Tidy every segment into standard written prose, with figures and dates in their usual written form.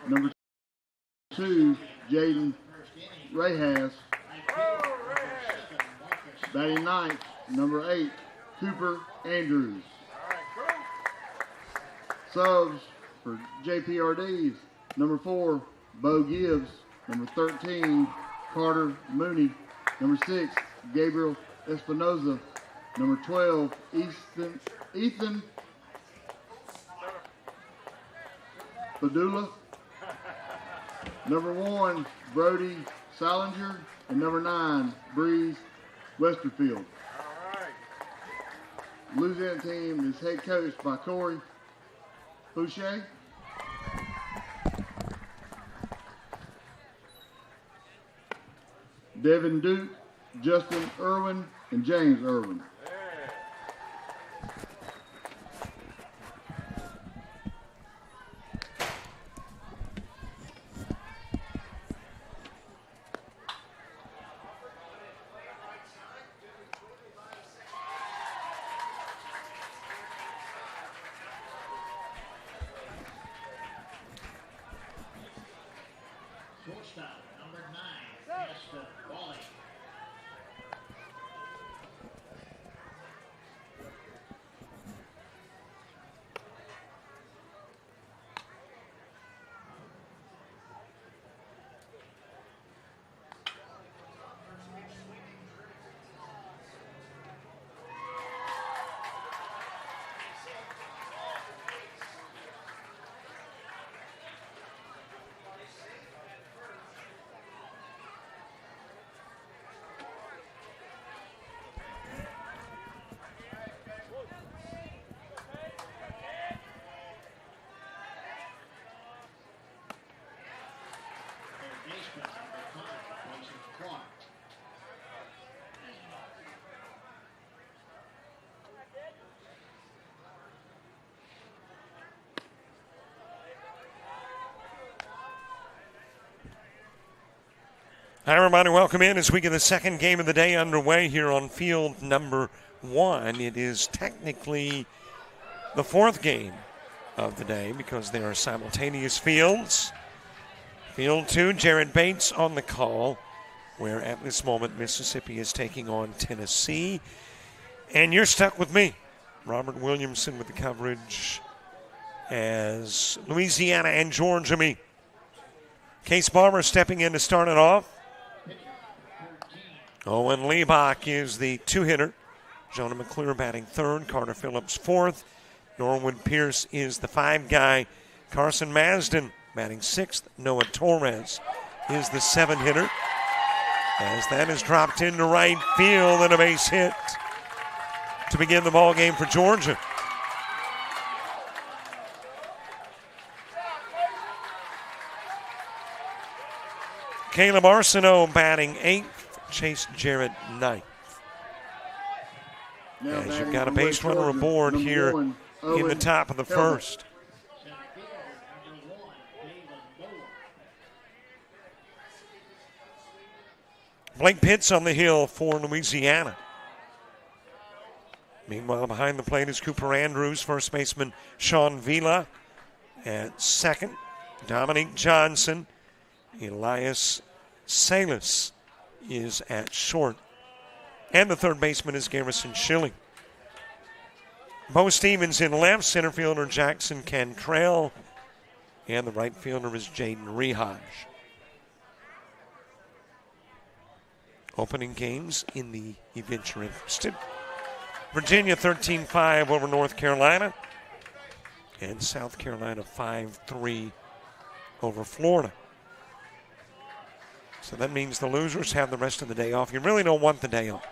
Number 2, Jaden Rehas. Batting ninth, number 8, Cooper Andrews. Subs for JPRDs, number 4, Bo Gibbs. Number 13, Carter Mooney. Number 6, Gabriel Espinoza. Number 12, Ethan Padula. Number 1, Brody Salinger. And number 9, Breeze Westerfield. Louisiana team is head coached by Corey Boucher. Devin Duke, Justin Irwin, and James Irwin. Shortstop, number 9, Justin Wally. Hi, everybody. Welcome in as we get the second game of the day underway here on field number 1. It is technically the 4th game of the day because they are simultaneous fields. Field 2, Jared Bates on the call, where at this moment Mississippi is taking on Tennessee. And you're stuck with me, Robert Williamson, with the coverage as Louisiana and Georgia meet. Case Barber stepping in to start it off. Owen Liebach is the 2-hitter. Jonah McClure batting 3rd. Carter Phillips 4th. Norwood Pierce is the 5 guy. Carson Masden batting 6th. Noah Torres is the 7-hitter. As that is dropped into right field and a base hit to begin the ball game for Georgia. Caleb Arsenault batting 8th. Chase Jarrett 9th. As you've got a base runner aboard here in the top of the first. Blake Pitts on the hill for Louisiana. Meanwhile, behind the plate is Cooper Andrews, first baseman Sean Vila at second. Dominique Johnson, Elias Salas is at short. And the third baseman is Garrison Schilling. Bo Stevens in left, center fielder Jackson Cantrell, and the right fielder is Jaden Rehaj. Opening games in the event you're interested. Virginia 13-5 over North Carolina, and South Carolina 5-3 over Florida. So that means the losers have the rest of the day off. You really don't want the day off.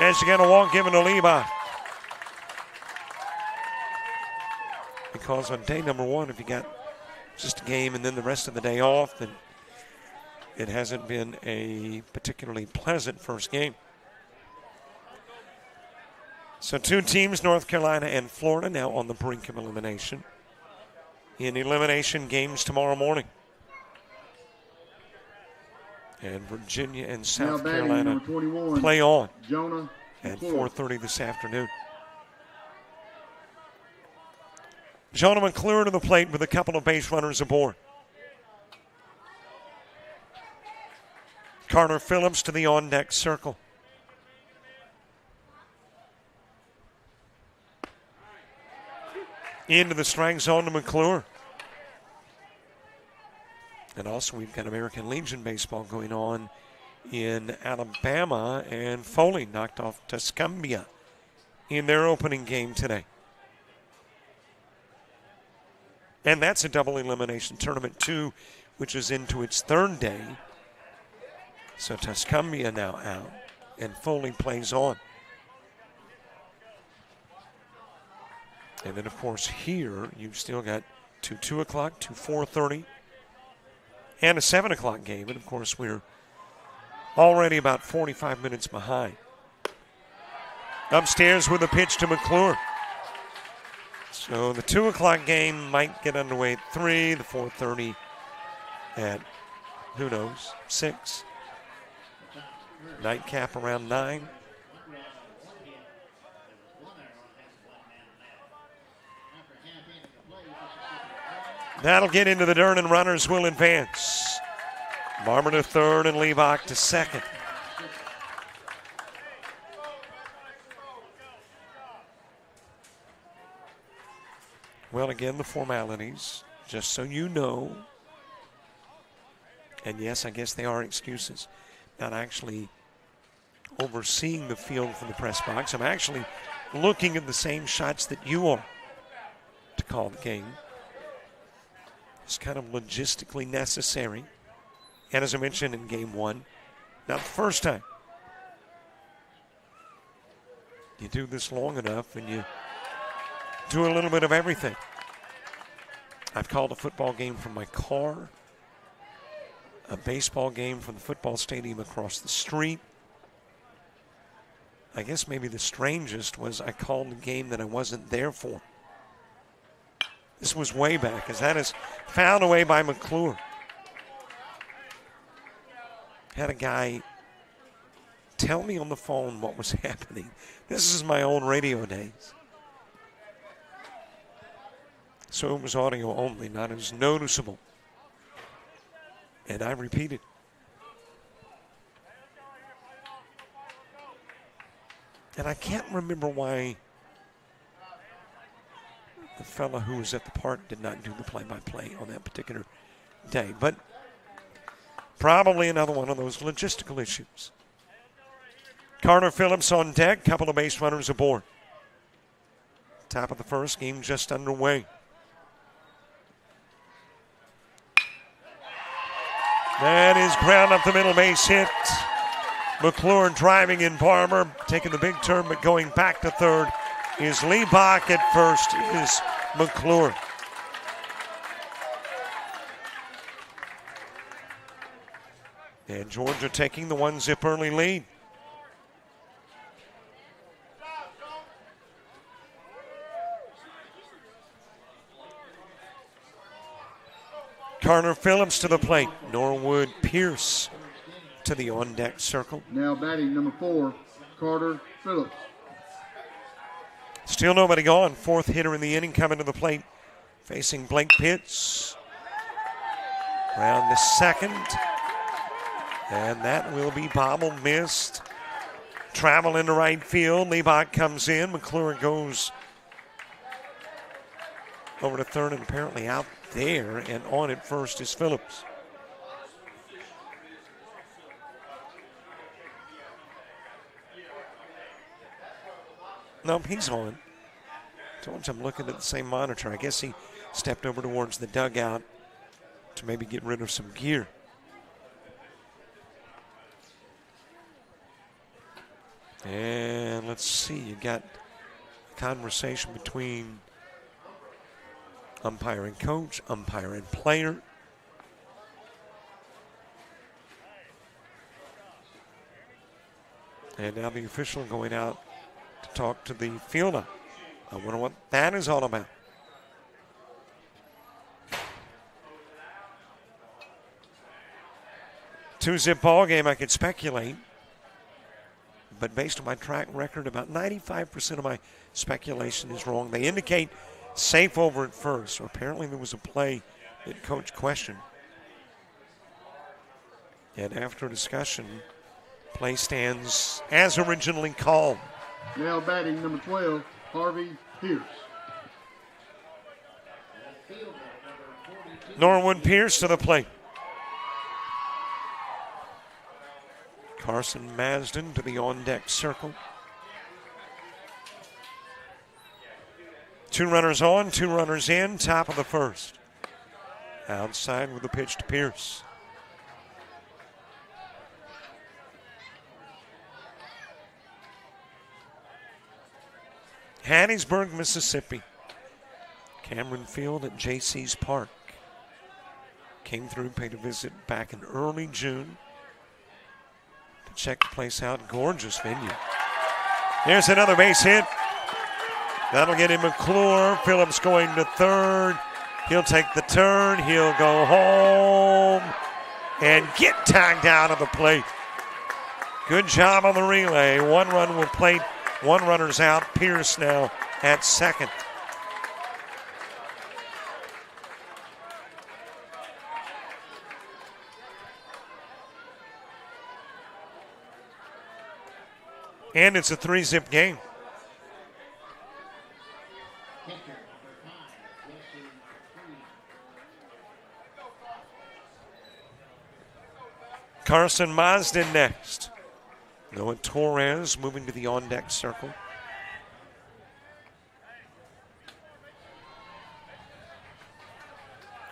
As you got a walk given to Levi. Because on day number 1, if you got just a game and then the rest of the day off, then it hasn't been a particularly pleasant first game. So 2 teams, North Carolina and Florida, now on the brink of elimination. In elimination games tomorrow morning. And Virginia and South Carolina play on at 4:30 this afternoon. Jonah McClure to the plate with a couple of base runners aboard. Carter Phillips to the on-deck circle. Into the strike zone to McClure. And also we've got American Legion baseball going on in Alabama, and Foley knocked off Tuscumbia in their opening game today. And that's a double elimination tournament too, which is into its third day. So Tuscumbia now out, and Foley plays on. And then, of course, here you've still got two 2 o'clock, two 4:30, and a 7 o'clock game. And, of course, we're already about 45 minutes behind. Upstairs with a pitch to McClure. So the 2 o'clock game might get underway at 3, the 4:30 at, who knows, 6. Nightcap around 9. That'll get into the dirt, and runners will advance. Barber to third and Leibach to second. Well, again, the formalities, just so you know. And yes, I guess they are excuses. Not actually overseeing the field from the press box. I'm actually looking at the same shots that you are to call the game. It's kind of logistically necessary. And as I mentioned in game one, not the first time. You do this long enough and you do a little bit of everything. I've called a football game from my car, a baseball game from the football stadium across the street. I guess maybe the strangest was I called a game that I wasn't there for. This was way back, as that is fouled away by McClure. Had a guy tell me on the phone what was happening. This is my old radio days. So it was audio only, not as noticeable. And I repeated. And I can't remember why the fellow who was at the park did not do the play-by-play on that particular day. But probably another one of those logistical issues. Carter Phillips on deck, couple of base runners aboard. Top of the first, game just underway. That is ground up the middle, base hit. McClure driving in Barber, taking the big turn, but going back to third is Leibach. At first is McClure. And Georgia taking the 1-zip early lead. Carter Phillips to the plate. Norwood Pierce to the on-deck circle. Now batting number 4, Carter Phillips. Still nobody gone. Fourth hitter in the inning coming to the plate, facing Blake Pitts. Round to second. And that will be bobbled, missed. Travel into right field. Leibach comes in. McClure goes over to third and apparently out there. And on at first is Phillips. Nope, he's on. Told you I'm looking at the same monitor. I guess he stepped over towards the dugout to maybe get rid of some gear. And let's see, you got a conversation between umpire and coach, umpire and player. And now the official going out to talk to the fielder. I wonder what that is all about. Two-zip ball game, I could speculate. But based on my track record, about 95% of my speculation is wrong. They indicate safe over at first. So apparently there was a play that coach questioned. And after discussion, play stands as originally called. Now batting number 12, Harvey Pierce. Norwood Pierce to the plate. Carson Masden to the on-deck circle. 2 runners on, 2 runners in, top of the first. Outside with the pitch to Pierce. Hattiesburg, Mississippi. Cameron Field at J.C.'s Park. Came through, paid a visit back in early June to check the place out. Gorgeous venue. There's another base hit. That'll get him McClure. Phillips going to third. He'll take the turn. He'll go home and get tagged out of the plate. Good job on the relay. 1 run will plate. 1 runner's out. Pierce now at second. And it's a 3-zip game. Carson Masden next. Noah Torres moving to the on-deck circle.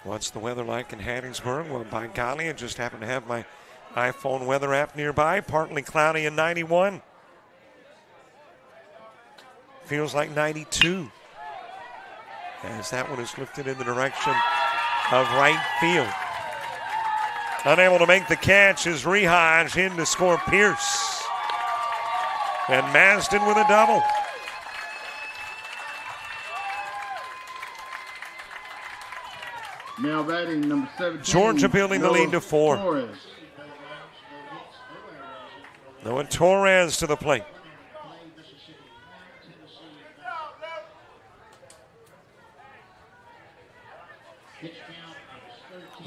What's the weather like in Hattiesburg? Well, by golly, I just happen to have my iPhone weather app nearby. Partly cloudy and 91. Feels like 92. As that one is lifted in the direction of right field. Unable to make the catch is Rehaj in to score Pierce. And Masden with a double. Now batting number 17. Georgia building the lead to 4. Torres. Noah Torres to the plate.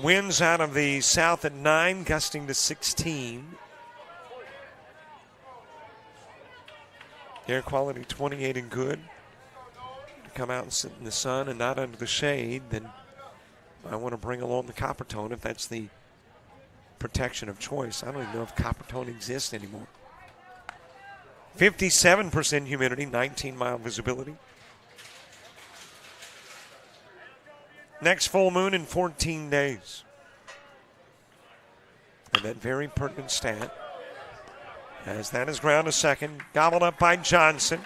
Winds out of the south at 9, gusting to 16. Air quality 28 and good. To come out and sit in the sun and not under the shade, then I want to bring along the copper tone if that's the protection of choice. I don't even know if copper tone exists anymore. 57% humidity, 19-mile visibility. Next full moon in 14 days. And that very pertinent stat, as that is ground to second, gobbled up by Johnson.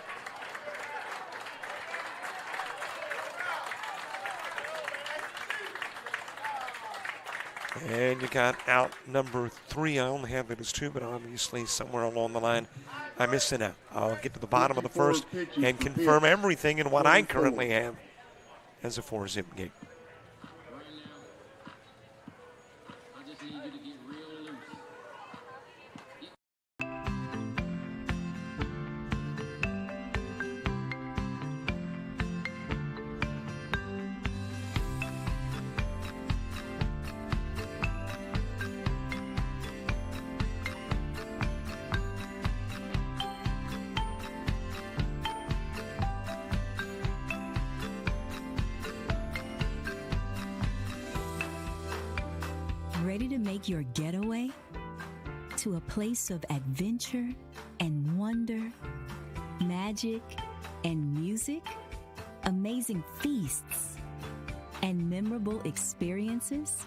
And you got out number 3. I only have it as 2, but obviously somewhere along the line I missed it out. I'll get to the bottom of the first and confirm everything in what I currently have as a 4-zip game. Ready to make your getaway to a place of adventure and wonder, magic and music, amazing feasts and memorable experiences?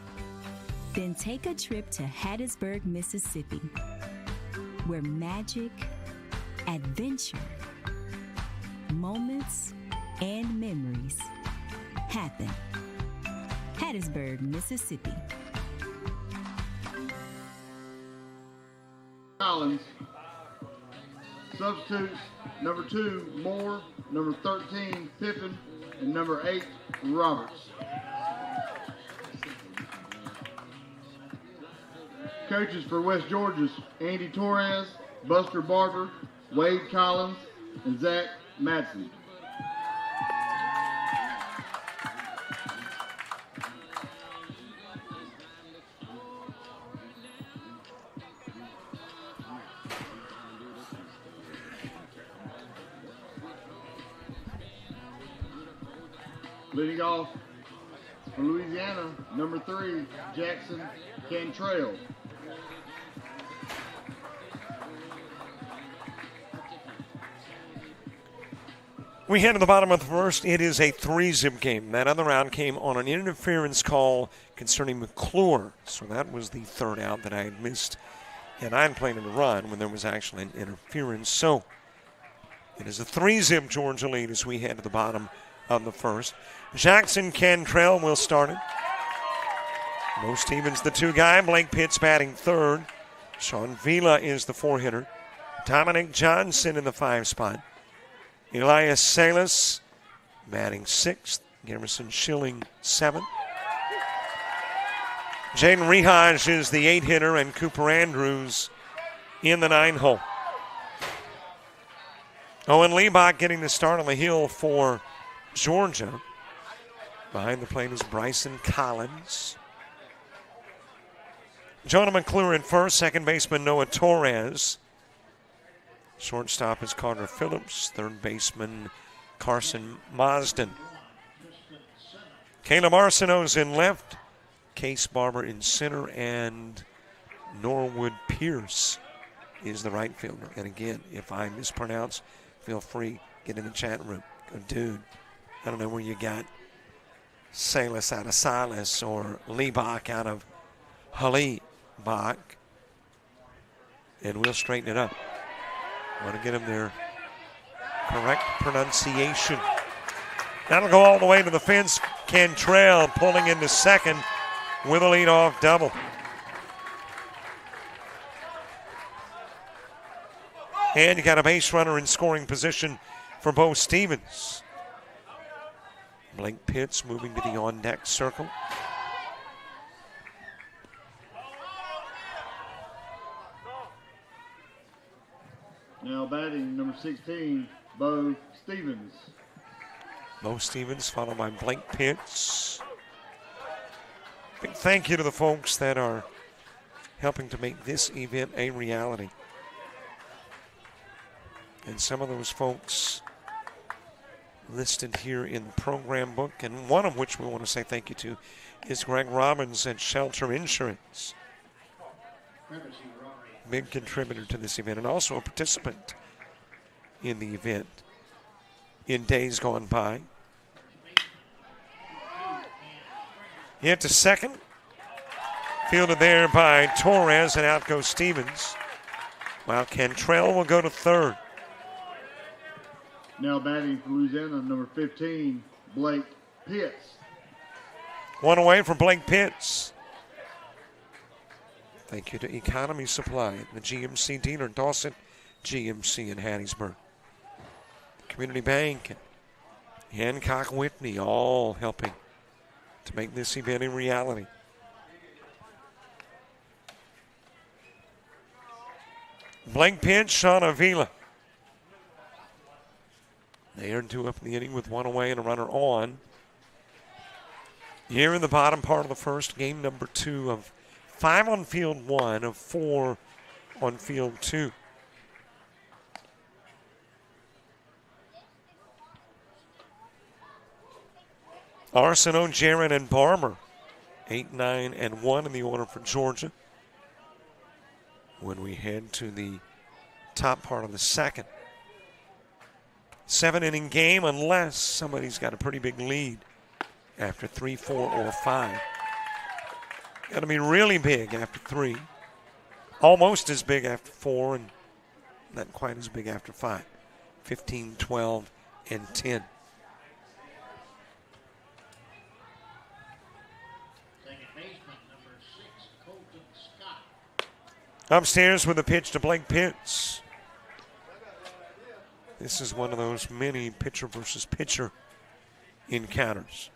Then take a trip to Hattiesburg, Mississippi, where magic, adventure, moments, and memories happen. Hattiesburg, Mississippi. Collins. Substitutes, number 2, Moore, number 13, Pippin, and number 8, Roberts. Coaches for West Georgia's Andy Torres, Buster Barber, Wade Collins, and Zach Madsen. Leading off for Louisiana, number 3, Jackson Cantrell. We head to the bottom of the first. It is a 3-zip game. That other out came on an interference call concerning McClure. So that was the third out that I had missed. And I had played in a run when there was actually an interference. So it is a 3-zip Georgia lead as we head to the bottom of the first. Jackson Cantrell will start it. Mo Stevens, the 2 guy. Blake Pitts batting third. Sean Vila is the 4-hitter. Dominic Johnson in the 5 spot. Elias Salas batting 6th. Garrison Schilling 7th. Jaden Rehaj is the 8-hitter, and Cooper Andrews in the 9 hole. Owen Liebach getting the start on the hill for Georgia. Behind the plate is Bryson Collins. Jonah McClure at first, second baseman Noah Torres. Shortstop is Carter Phillips, third baseman Carson Marsden. Caleb Arsenault's in left, Case Barber in center, and Norwood Pierce is the right fielder. And again, if I mispronounce, feel free, get in the chat room. Go, dude, I don't know where you got Salas out of Silas or Liebach out of Halibach. And we'll straighten it up. Want to get him their correct pronunciation. That'll go all the way to the fence. Cantrell pulling into second with a leadoff double. And you got a base runner in scoring position for Bo Stevens. Blake Pitts moving to the on-deck circle. Now batting number 16, Bo Stevens. Bo Stevens followed by Blake Pitts. Big thank you to the folks that are helping to make this event a reality. And some of those folks listed here in the program book, and one of which we want to say thank you to is Greg Robbins at Shelter Insurance. Big contributor to this event and also a participant in the event in days gone by. Hit to second. Fielded there by Torres, and out goes Stevens. While Cantrell will go to third. Now batting for Louisiana, number 15, Blake Pitts. One away from Blake Pitts. Thank you to Economy Supply, the GMC dealer, Dawson GMC in Hattiesburg. Community Bank and Hancock Whitney all helping to make this event a reality. Blake Pitts, Sean Avila. They earned 2 up in the inning with 1 away and a runner on. Here in the bottom part of the first, game number 2 of 5 on field 1 of 4 on field 2. Arsenault, Jaron, and Barber, 8, 9, and 1 in the order for Georgia. When we head to the top part of the second. 7-inning game unless somebody's got a pretty big lead after 3, 4, or 5. Got to be really big after 3. Almost as big after 4 and not quite as big after 5. 15, 12, and 10. Second baseman, number 6, Colton Scott. Upstairs with a pitch to Blake Pitts. This is one of those many pitcher versus pitcher encounters.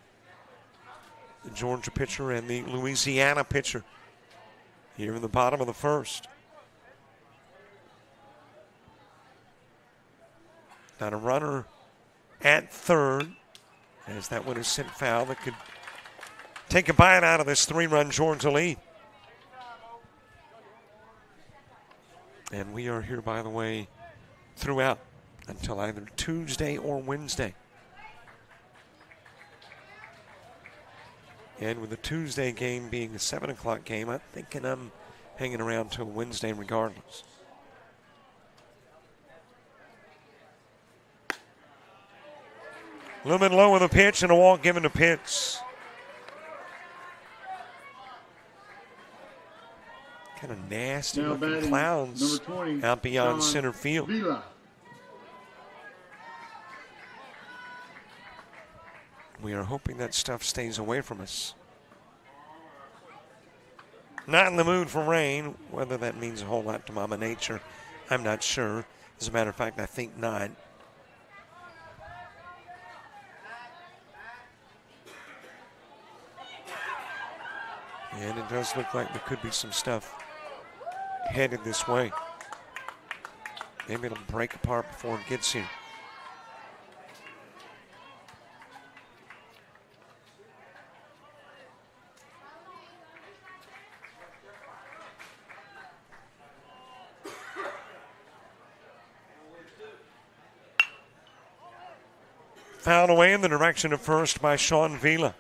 The Georgia pitcher and the Louisiana pitcher here in the bottom of the first. Not a runner at third, as that one is sent foul that could take a bite out of this 3-run Georgia lead. And we are here, by the way, throughout until either Tuesday or Wednesday. And with the Tuesday game being a 7 o'clock game, I'm thinking I'm hanging around till Wednesday regardless. A little bit low with a pitch and a walk given to Pitts. Kind of nasty Now looking batting, clouds number 20, out beyond Sean center field. Vila. We are hoping that stuff stays away from us. Not in the mood for rain. Whether that means a whole lot to Mama Nature, I'm not sure. As a matter of fact, I think not. And it does look like there could be some stuff headed this way. Maybe it'll break apart before it gets here. Fouled away in the direction of first by Sean Vila.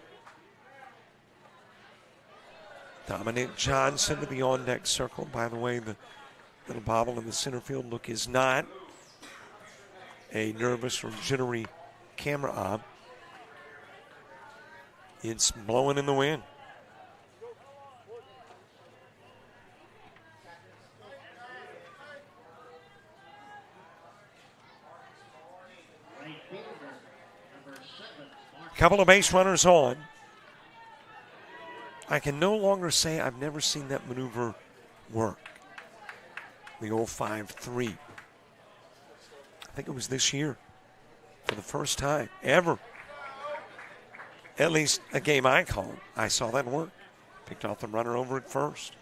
Dominic Johnson to the on-deck circle. By the way, the little bobble in the center field look is not a nervous or jittery camera op. It's blowing in the wind. Couple of base runners on. I can no longer say I've never seen that maneuver work. The old 5-3. I think it was this year for the first time ever. At least a game I called. I saw that work. Picked off the runner over at first.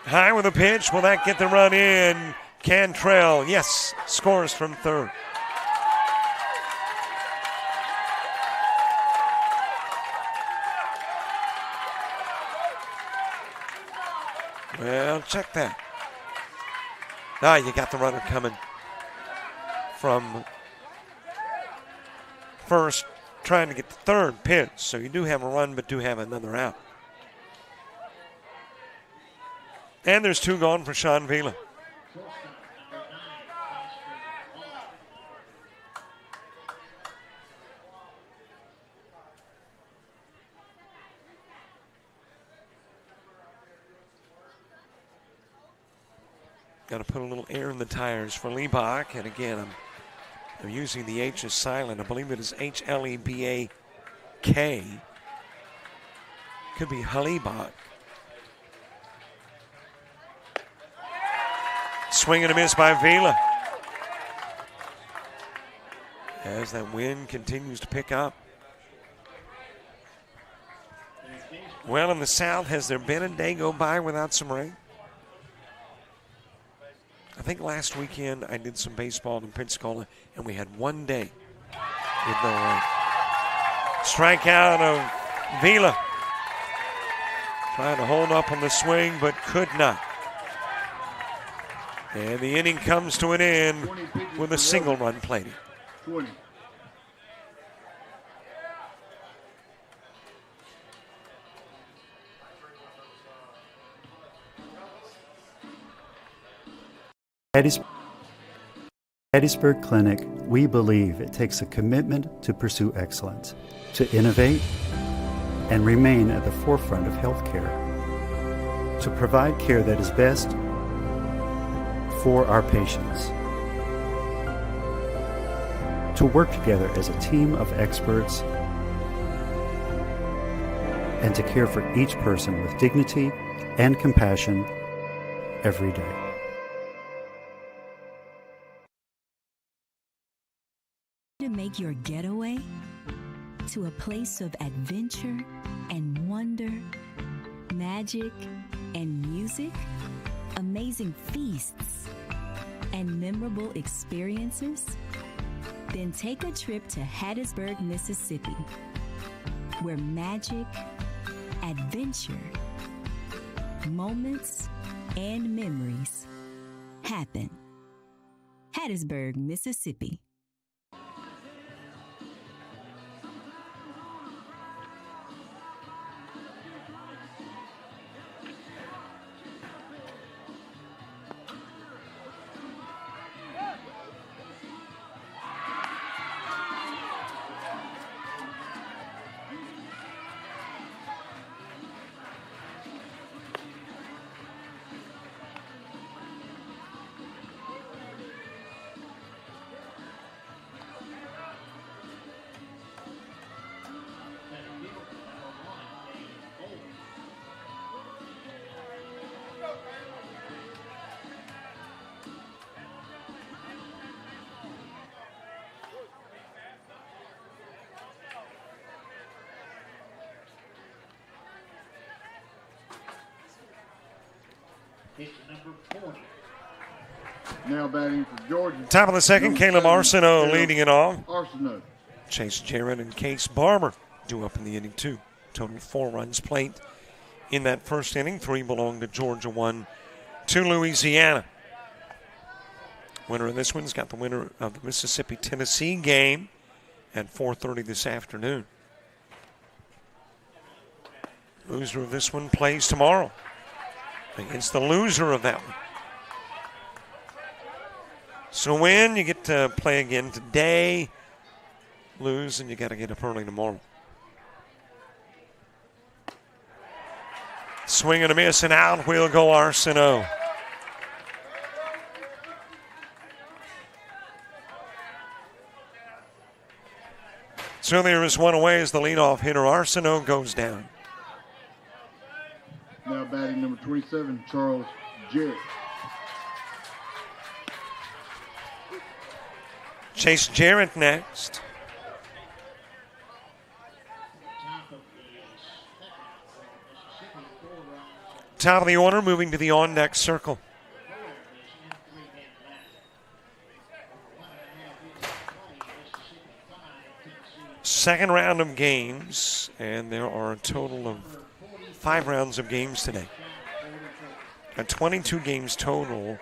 High with a pitch. Will that get the run in? Cantrell, yes, scores from third. Well, check that. Ah, you got the runner coming from first, trying to get the third pitch. So you do have a run, but do have another out. And there's two gone for Sean Vila. Got to put a little air in the tires for Liebach. And again, I'm using the H as silent. I believe it is H-L-E-B-A-K. Could be Halibach. Swing and a miss by Vila. As that wind continues to pick up. Well, in the south, has there been a day go by without some rain? I think last weekend I did some baseball in Pensacola, and we had one day with no rain. Strikeout of Vila. Trying to hold up on the swing, but could not. And the inning comes to an end with a single run plated. 20. Gettysburg Clinic, we believe it takes a commitment to pursue excellence, to innovate, and remain at the forefront of healthcare, to provide care that is best for our patients, to work together as a team of experts, and to care for each person with dignity and compassion every day. To make your getaway to a place of adventure and wonder, magic and music, amazing feasts and memorable experiences? Then take a trip to Hattiesburg, Mississippi, where magic, adventure, moments, and memories happen. Hattiesburg, Mississippi. Pitch number 40. Now batting for Georgia. Top of the second, Caleb Arsenault leading it off. Arsenault. Chase Jarrett and Case Barber due up in the inning, too. Total 4 runs played in that first inning. 3 belong to Georgia, 1 to Louisiana. Winner of this one's got the winner of the Mississippi-Tennessee game at 4:30 this afternoon. Loser of this one plays tomorrow against the loser of that one. So win, you get to play again today. Lose, and you got to get up early tomorrow. Swing and a miss, and out will go Arsenault. So there is one away as the leadoff hitter Arsenault goes down. Now batting number 27, Charles Jarrett. Chase Jarrett next. Top of the order, moving to the on-deck circle. Second round of games, and there are a total of 5 rounds of games today. 22 games total,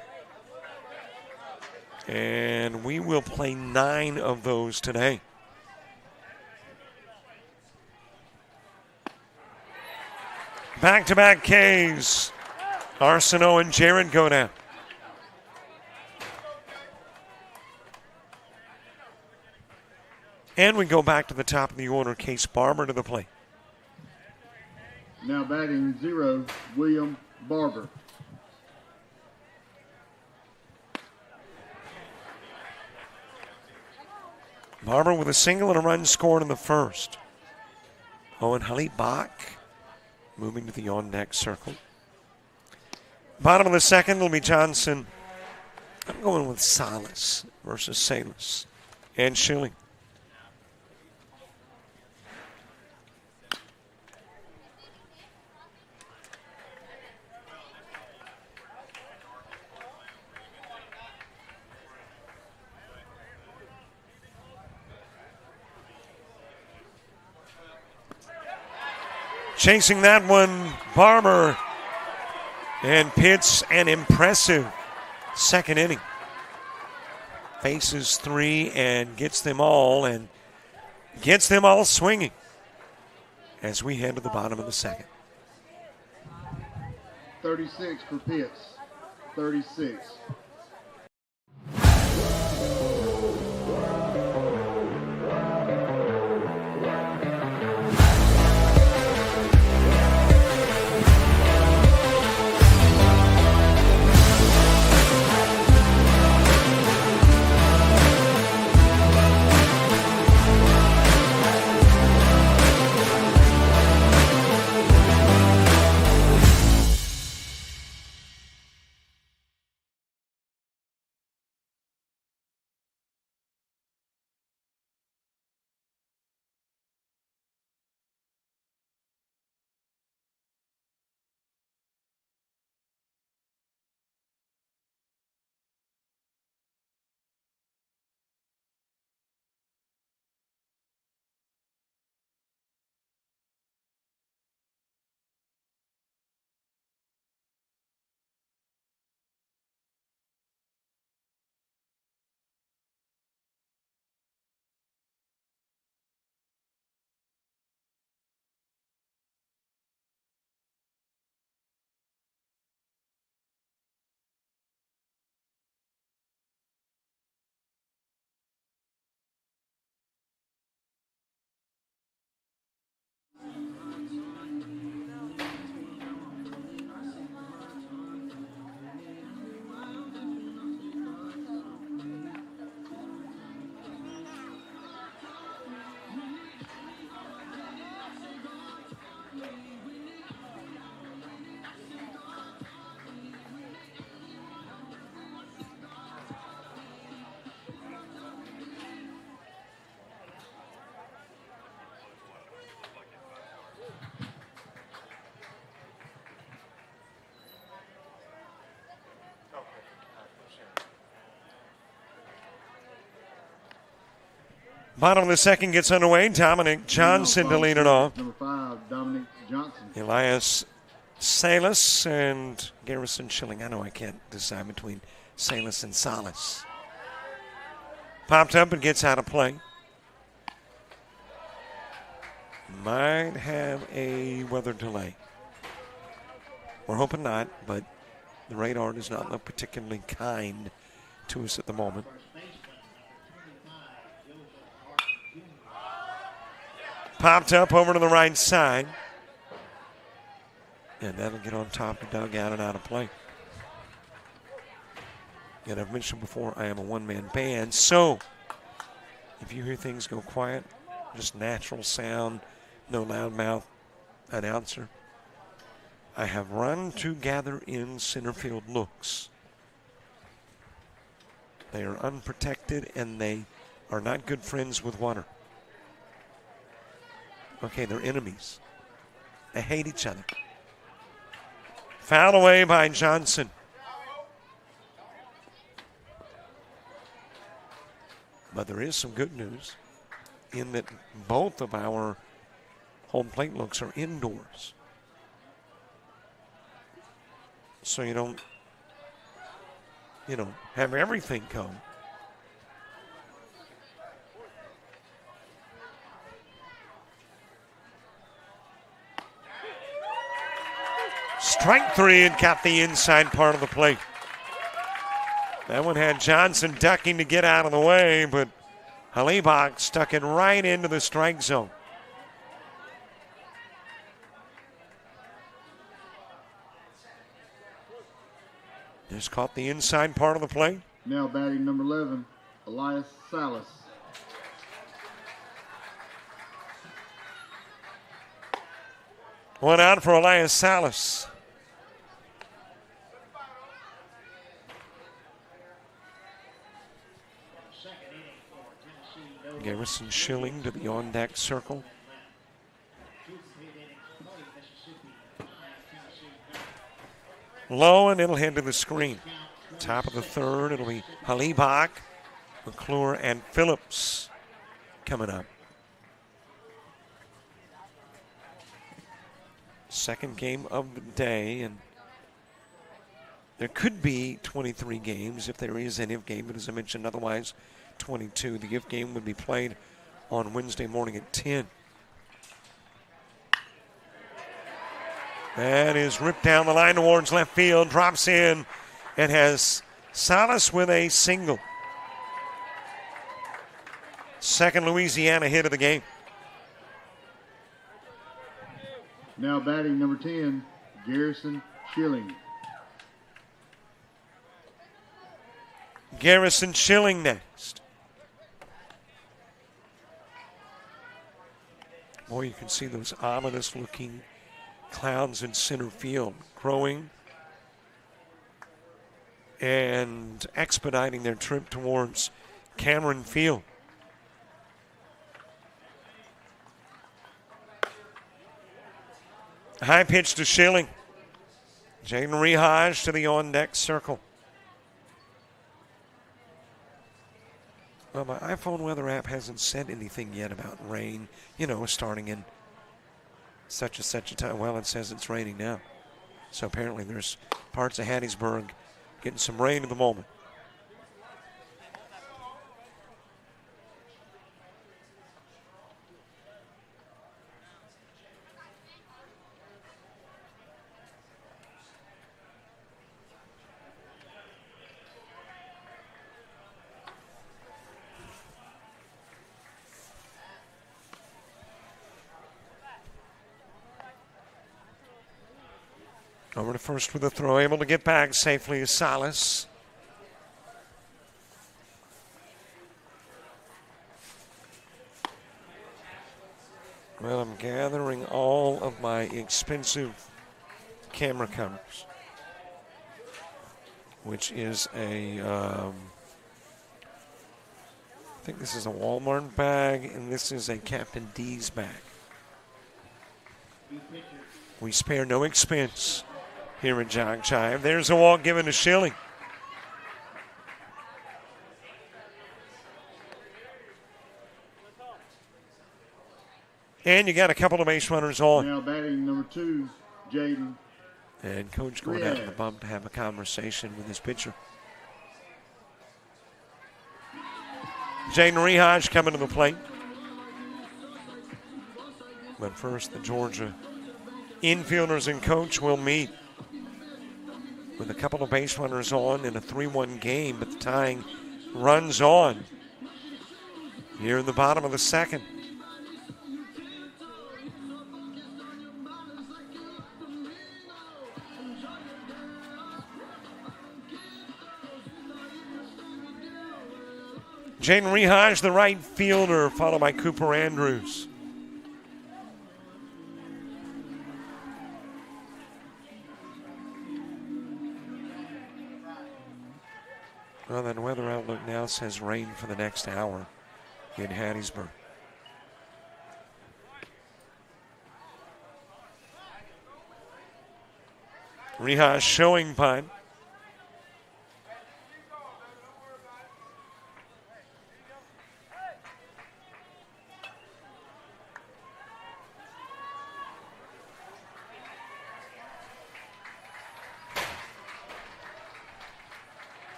and we will play 9 of those today. Back-to-back Ks. Arsenault and Jarrett go down. And we go back to the top of the order. Case Barber to the plate. Now batting 0, William Barber. Barber with a single and a run scored in the first. Owen Hallie-Bach moving to the on-deck circle. Bottom of the second will be Johnson. I'm going with Salas versus Salas and Schilling. Chasing that one, Barber, and Pitts an impressive second inning. Faces 3 and gets them all swinging as we head to the bottom of the second. 36 for Pitts. 36. Bottom of the second gets underway. Dominic Johnson to lead it off. Number 5, Dominic Johnson. Elias Salas and Garrison Schilling. I know I can't decide between Salas and Salas. Popped up and gets out of play. Might have a weather delay. We're hoping not, but the radar does not look particularly kind to us at the moment. Popped up over to the right side. And that'll get on top of the dugout and out of play. And I've mentioned before, I am a one-man band. So if you hear things go quiet, just natural sound, no loudmouth announcer, I have run to gather in center field looks. They are unprotected and they are not good friends with water. Okay, they're enemies. They hate each other. Foul away by Johnson. But there is some good news in that both of our home plate looks are indoors. So you don't, have everything come. Strike three and got the inside part of the plate. That one had Johnson ducking to get out of the way, but Halibach stuck it right into the strike zone. Just caught the inside part of the plate. Now batting number 11, Elias Salas. One out for Elias Salas. Garrison Schilling to the on-deck circle. Low, and it'll head to the screen. Top of the third, it'll be Halibach, McClure, and Phillips coming up. Second game of the day, and there could be 23 games if there is an if game, but as I mentioned, otherwise 22. The if game would be played on Wednesday morning at 10. That is ripped down the line towards left field, drops in, and has Salas with a single. Second Louisiana hit of the game. Now batting number 10, Garrison Schilling. Garrison Schilling next. Boy, you can see those ominous-looking clouds in center field growing and expediting their trip towards Cameron Field. High pitch to Schilling. Jaden Rehaj to the on-deck circle. Well, my iPhone weather app hasn't said anything yet about rain, starting in such a time. Well, it says it's raining now. So apparently there's parts of Hattiesburg getting some rain at the moment. Over to first with a throw, able to get back safely is Salas. Well, I'm gathering all of my expensive camera covers, which is a, I think this is a Walmart bag, and this is a Captain D's bag. We spare no expense here at JockJive. There's a walk given to Schilling. And you got a couple of base runners on. Now batting number 2, Jaden. And Coach going out to the bump to have a conversation with his pitcher. Jaden Rehaj coming to the plate. But first, the Georgia infielders and coach will meet with a couple of base runners on in a 3-1 game, but the tying runs on here in the bottom of the second. Jaden Rehaj, the right fielder, followed by Cooper Andrews. Well, that weather outlook now says rain for the next hour in Hattiesburg. Rehaj showing punt.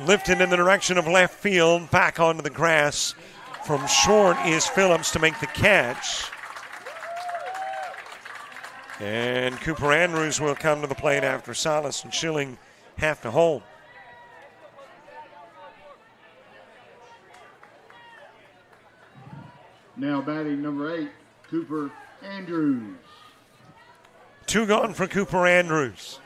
Lifted in the direction of left field, back onto the grass. From short is Phillips to make the catch. And Cooper Andrews will come to the plate after Salas and Schilling have to hold. Now batting number 8, Cooper Andrews. 2 gone for Cooper Andrews.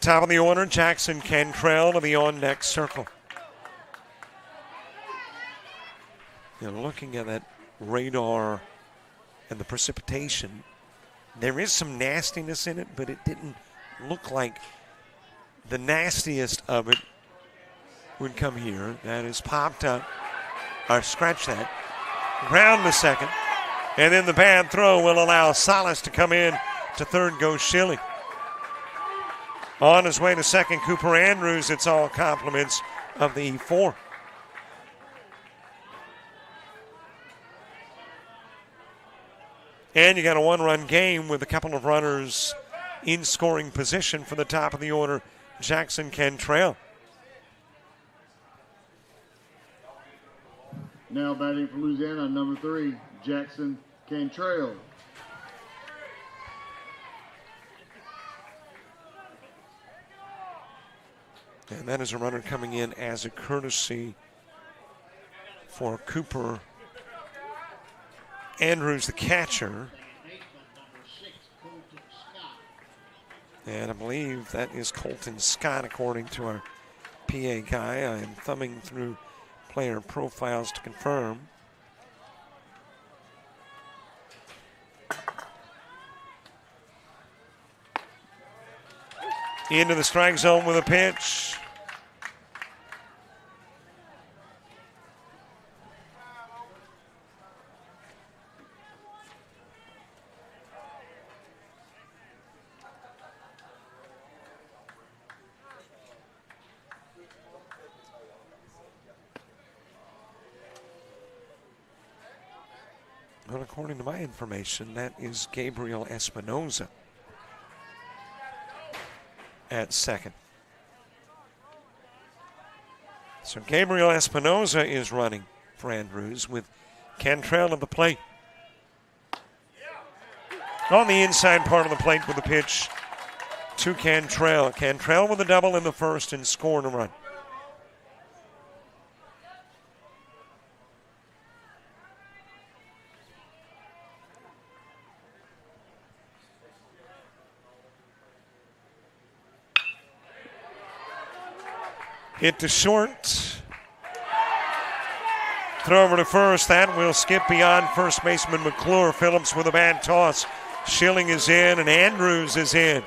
Top of the order, Jackson Cantrell to the on-deck circle. Looking at that radar and the precipitation, there is some nastiness in it, but it didn't look like the nastiest of it would come here. That is popped up, or scratch that, ground to second, and then the bad throw will allow Salas to come in to third, goes Schilling. On his way to second, Cooper Andrews. It's all compliments of the 4. And you got a 1-run game with a couple of runners in scoring position for the top of the order, Jackson Cantrell. Now batting for Louisiana, number 3, Jackson Cantrell. And that is a runner coming in as a courtesy for Cooper Andrews, the catcher. And I believe that is Colton Scott, according to our PA guy. I am thumbing through player profiles to confirm. Into the strike zone with a pitch. Well, according to my information, that is Gabriel Espinoza at second. So Gabriel Espinoza is running for Andrews with Cantrell at the plate. On the inside part of the plate with the pitch to Cantrell. Cantrell with a double in the first and scoring a run. Hit to short. Throw over to first. That will skip beyond first baseman McClure. Phillips with a bad toss. Schilling is in, and Andrews is in.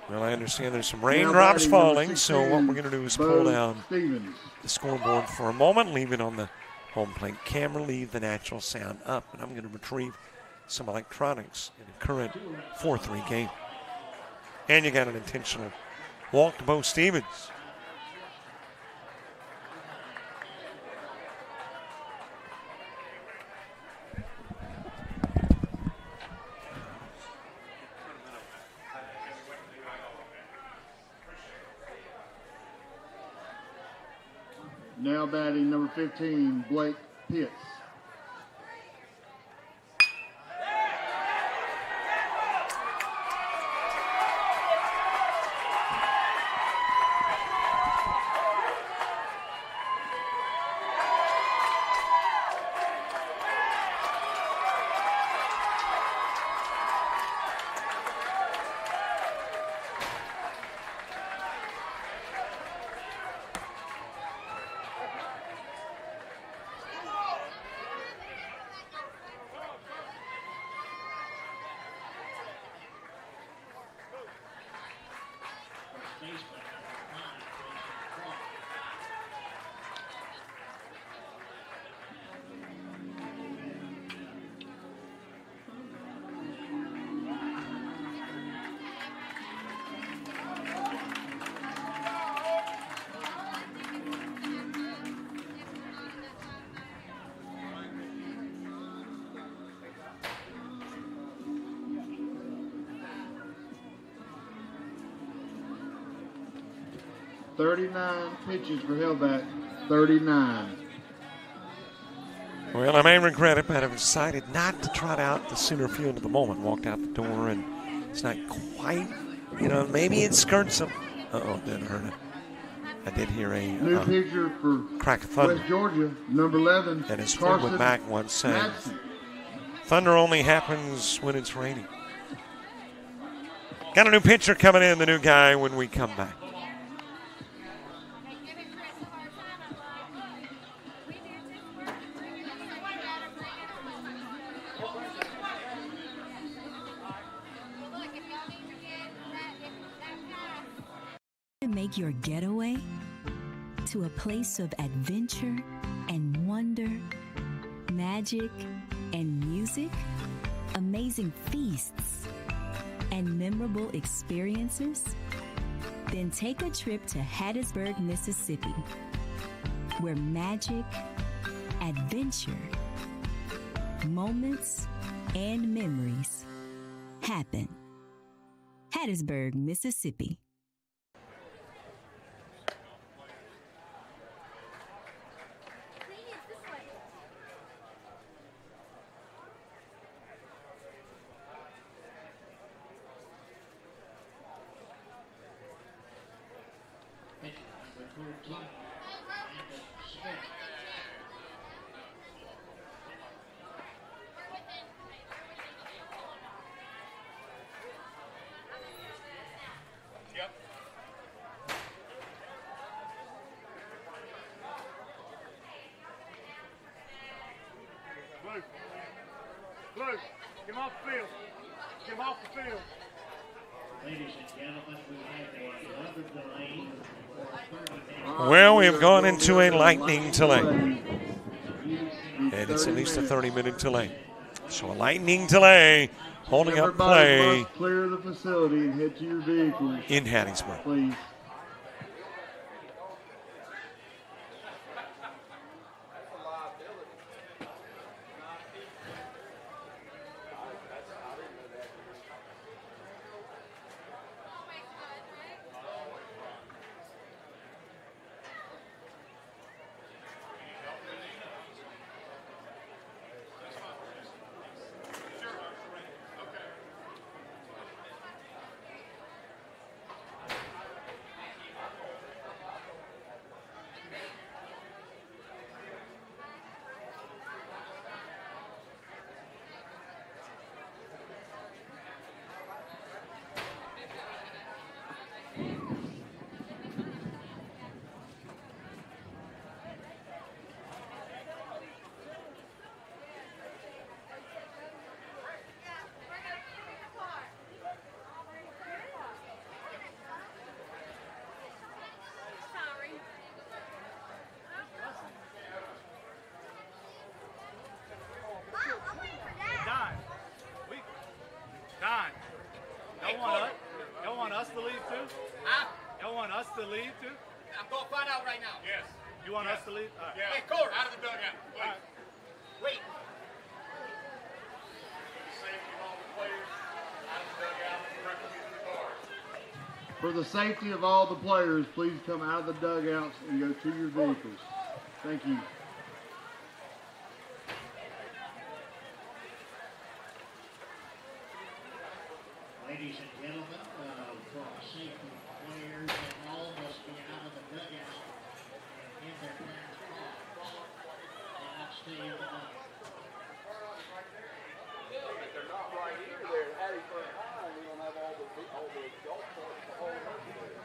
Well, I understand there's some raindrops falling, so what we're going to do is pull down the scoreboard for a moment, leave it on the home plate camera, leave the natural sound up, and I'm going to retrieve some electronics in the current 4-3 game. And you got an intentional walk to Bo Stevens. Now batting number 15, Blake Pitts. Baseman number 9, pitches for Hellbat. 39. Well, I may regret it, but I've decided not to trot out the center field at the moment. Walked out the door, and it's not quite, maybe it skirts him. Uh-oh, didn't hurt it. I did hear a New pitcher for crack of thunder. West Georgia, number 11. And as Fleetwood Mac once said, thunder only happens when it's raining. Got a new pitcher coming in, the new guy, when we come back. Make your getaway to a place of adventure and wonder, magic and music, amazing feasts and memorable experiences? Then take a trip to Hattiesburg, Mississippi, where magic, adventure, moments, and memories happen. Hattiesburg, Mississippi. Blue, get him off the field. Get him off the field. Ladies and gentlemen, we have another delay for 30 minutes. Well, we've gone into a lightning delay. And it's at least a 30-minute delay. So a lightning delay holding up play must clear the facility and head to your vehicles, in Hattiesburg. please. lead too? I'm going to find out right now. Yes. You want us to lead? All right. Yeah. Hey, Corey. Out of the dugout, please. Right. Wait. Safety of all the players, out of the dugout, directly to the guard. For the safety of all the players, please come out of the dugouts and go to your vehicles. Thank you. Ladies and gentlemen, for the safety of players, and all must be out of the dugout and in their parents' car. And not stay in the dugout. If they're not right here, they're at Hattiesburg High, and we don't have all the golf carts to hold up there.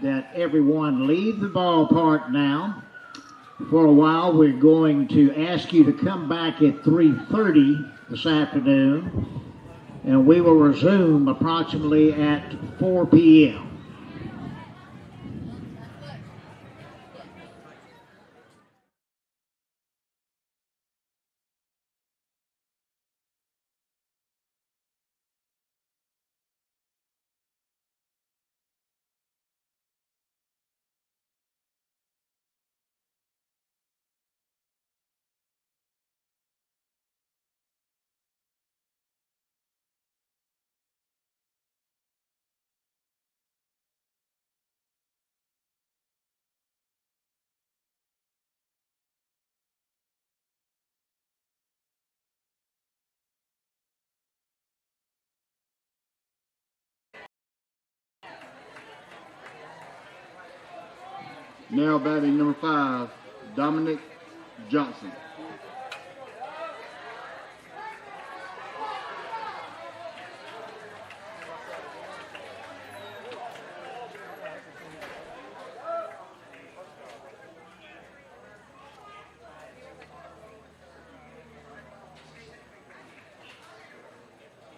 that everyone leave the ballpark now. For a while, we're going to ask you to come back at 3:30 this afternoon, and we will resume approximately at 4 p.m. Now batting number 5, Dominic Johnson.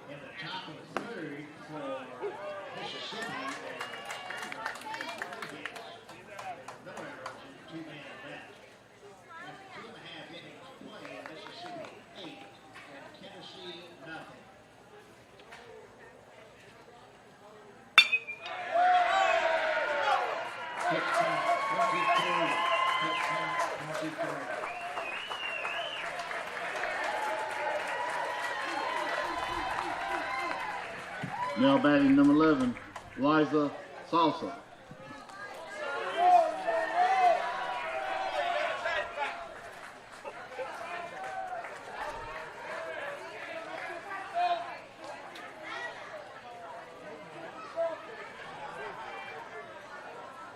In the top of the third for Mississippi. No errors in 2 man left. After 2.5 innings played, Mississippi 8 and Tennessee nothing. Hit count 23. Hit count 23. Now batting number 11, Liza Salsa.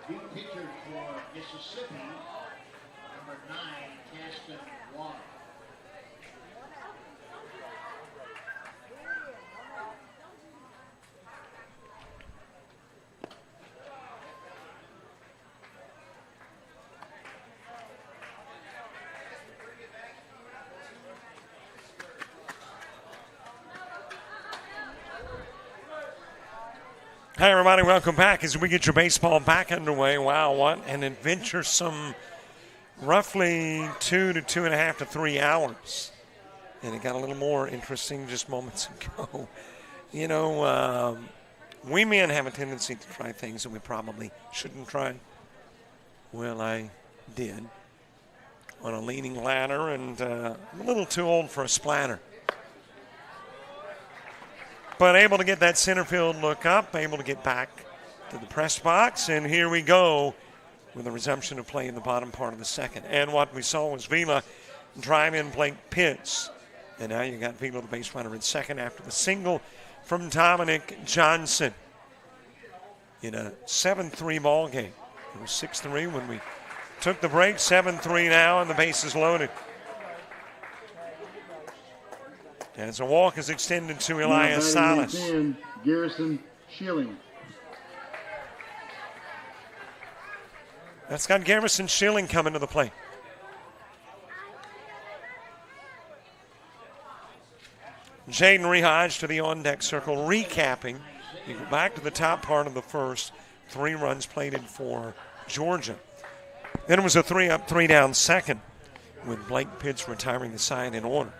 New pitcher for Mississippi, number 9, Caston Water. Hi, everybody. Welcome back as we get your baseball back underway. Wow, what an adventuresome roughly 2 to 2.5 to 3 hours. And it got a little more interesting just moments ago. You know, we men have a tendency to try things that we probably shouldn't try. Well, I did on a leaning ladder, and I'm a little too old for a splatter. But able to get that center field look up, able to get back to the press box, and here we go with a resumption of play in the bottom part of the second. And what we saw was Vila drive in Blake Pitts. And now you got Vila, the base runner, in second after the single from Dominic Johnson in a 7-3 ball game. It was 6-3 when we took the break, 7-3 now, and the base is loaded. As a walk is extended to Elias Salas. 10, Garrison Schilling. That's got Garrison Schilling coming to the plate. Jaden Rehage to the on-deck circle, recapping. You go back to the top part of the first. 3 runs plated for Georgia. Then it was a 3-up, 3-down second with Blake Pitts retiring the side in order.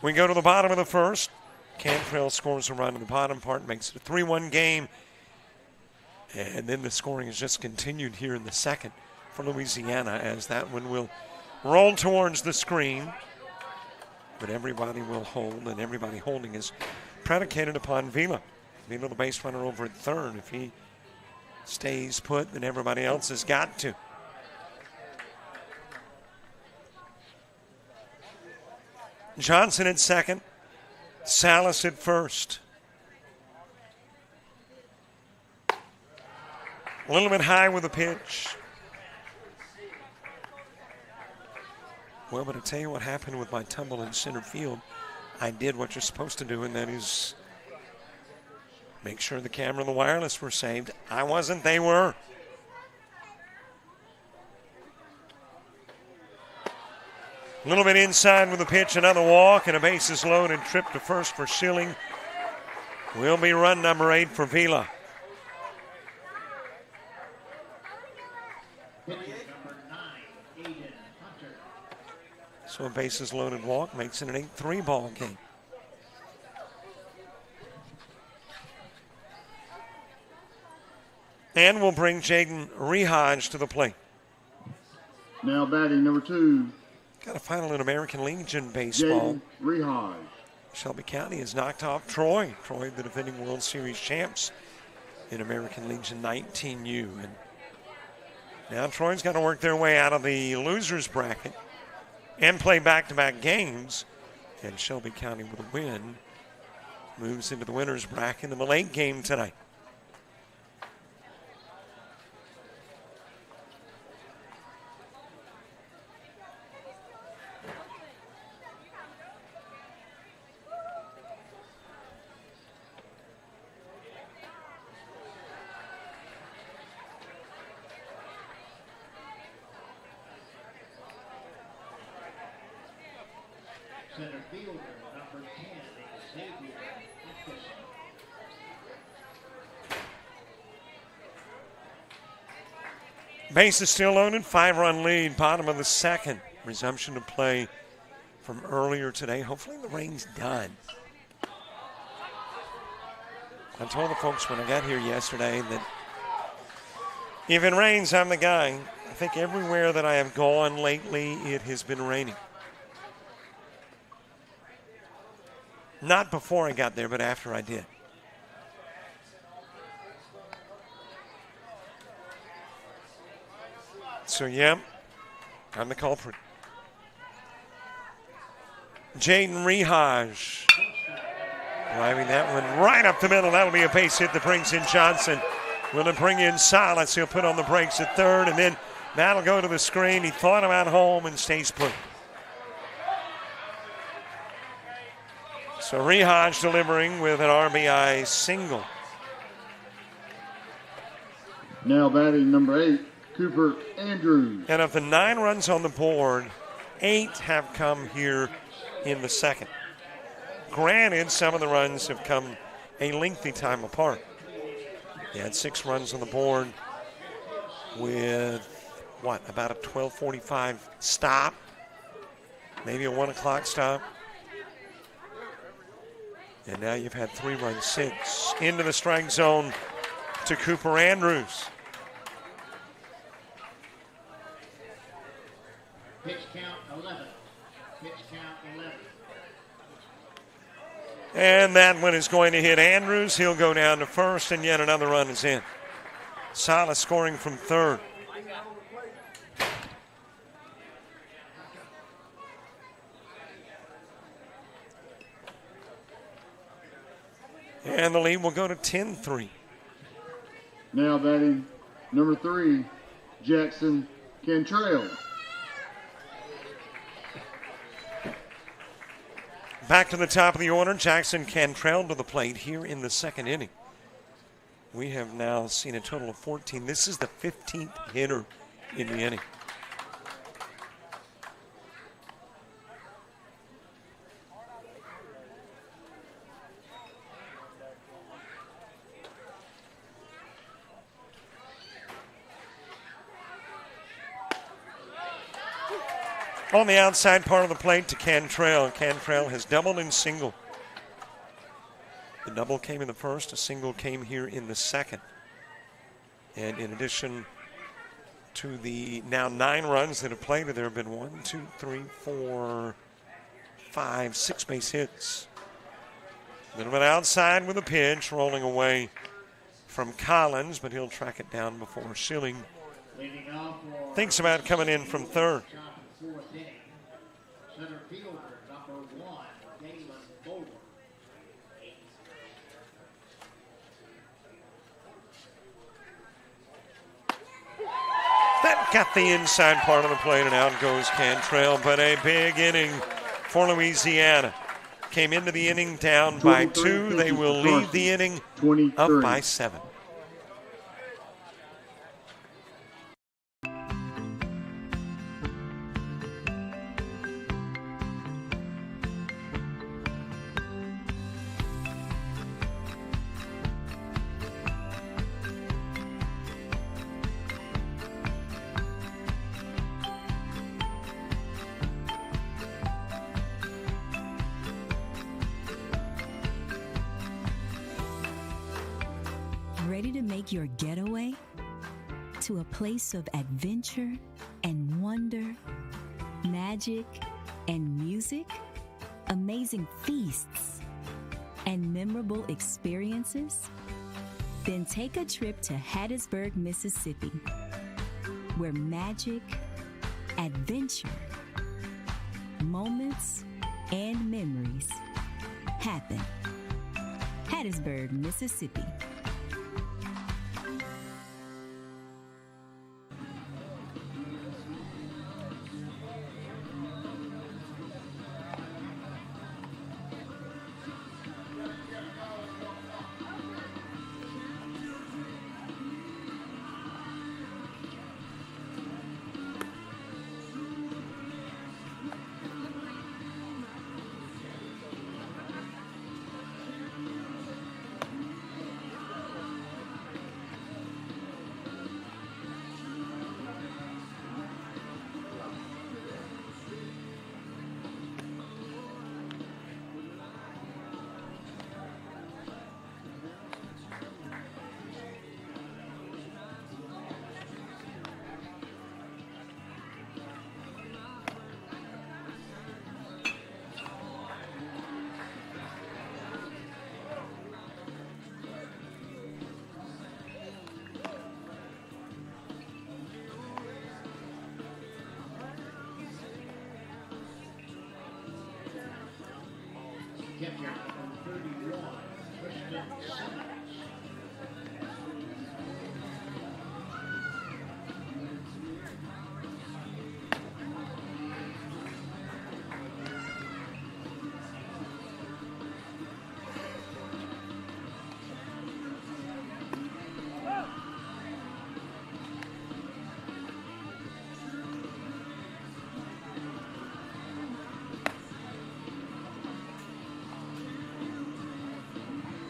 We go to the bottom of the first. Cantrell scores a run in the bottom part, makes it a 3-1 game. And then the scoring has just continued here in the second for Louisiana, as that one will roll towards the screen. But everybody will hold, and everybody holding is predicated upon Vila. Vila, the base runner, over at third. If he stays put, then everybody else has got to. Johnson at second, Salas at first. A little bit high with the pitch. Well, but I tell you what happened with my tumble in center field. I did what you're supposed to do, and that is Make sure the camera and the wireless were saved. I wasn't, they were. A little bit inside with the pitch, another walk, and a bases loaded trip to first for Schilling. Will be run number 8 for Vila. So a bases loaded walk makes it an 8-3 ball game. And we'll bring Jaden Rehaj to the plate. Now batting number 2. Got a final in American Legion baseball. Jaden Rehaj. Shelby County has knocked off Troy. Troy, the defending World Series champs in American Legion 19U. And now Troy's got to work their way out of the losers bracket and play back-to-back games. And Shelby County with a win moves into the winners bracket in the late game tonight. Center fielder, number 10, Xavier Atkinson. Base is still loaded, 5-run lead, bottom of the second. Resumption of play from earlier today. Hopefully the rain's done. I told the folks when I got here yesterday that if it rains, I'm the guy. I think everywhere that I have gone lately, it has been raining. Not before I got there, but after I did. So, yeah, I'm the culprit. Jaden Rehaj driving that one right up the middle. That'll be a base hit that brings in Johnson. Will it bring in Silas? He'll put on the brakes at third, and then that'll go to the screen. He thought about home and stays put. So Rehaj delivering with an RBI single. Now batting number 8, Cooper Andrews. And of the 9 runs on the board, 8 have come here in the second. Granted, some of the runs have come a lengthy time apart. He had 6 runs on the board with, about a 12:45 stop, maybe a 1 o'clock stop. And now you've had 3 runs since. Into the strike zone to Cooper Andrews. Pitch count 11. Pitch count 11. And that one is going to hit Andrews. He'll go down to first, and yet another run is in. Silas scoring from third. And the lead will go to 10-3. Now batting number 3, Jackson Cantrell. Back to the top of the order, Jackson Cantrell to the plate here in the second inning. We have now seen a total of 14. This is the 15th hitter in the inning. On the outside part of the plate to Cantrell. Cantrell has doubled and singled. The double came in the first, a single came here in the second. And in addition to the now 9 runs that have played, there have been 6 base hits. A little bit outside with a pitch, rolling away from Collins, but he'll track it down before Schilling thinks about coming in from third. Center fielder, number 1, Galen Bowler. That got the inside part of the plate, and out goes Cantrell. But a big inning for Louisiana. came into the inning down by 2. They will lead the inning up by 7. Ready to make your getaway to a place of adventure and wonder, magic and music, amazing feasts and memorable experiences? Then take a trip to Hattiesburg, Mississippi, where magic, adventure, moments, and memories happen. Hattiesburg, Mississippi. Catcher number 31, Kristen Simmons.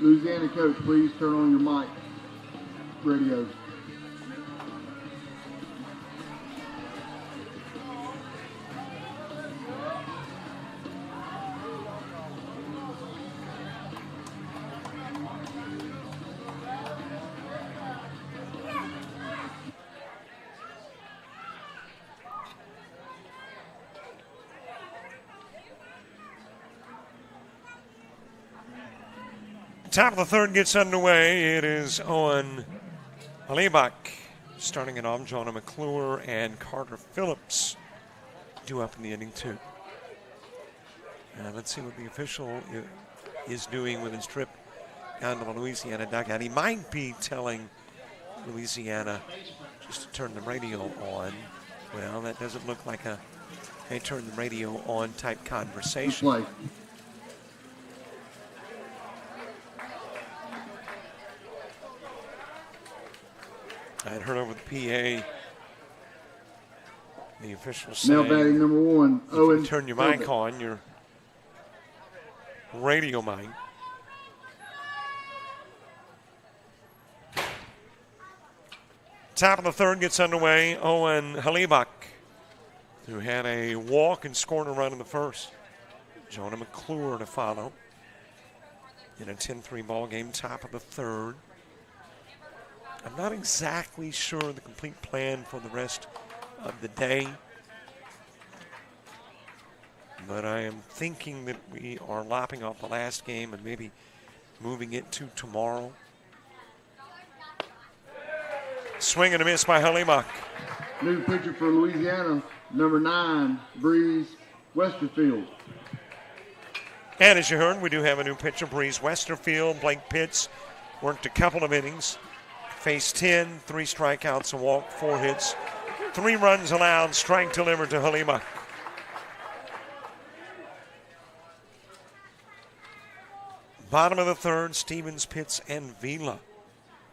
Louisiana coach, please turn on your mic radios. Top of the third gets underway. It is Owen Halibach starting it off. Jonah McClure and Carter Phillips due up in the inning, too. Let's see what the official is doing with his trip down to the Louisiana dugout. He might be telling Louisiana just to turn the radio on. Well, that doesn't look like a hey, turn the radio on type conversation. Play. I had heard over the PA the officials Now saying, batting number 1, if Owen. you turn your mic on, your radio mic. Top of the third gets underway. Owen Halibach, who had a walk and scored a run in the first. Jonah McClure to follow in a 10-3 ball game. Top of the third. I'm not exactly sure the complete plan for the rest of the day, but I am thinking that we are lopping off the last game and maybe moving it to tomorrow. Swing and a miss by Halibach. New pitcher for Louisiana, number 9, Breeze Westerfield. And as you heard, we do have a new pitcher, Breeze Westerfield. Blake Pitts worked a couple of innings. Faced 10, 3 strikeouts, a walk, 4 hits, 3 runs allowed, strike delivered to Halibach. Bottom of the third, Stevens, Pitts, and Vila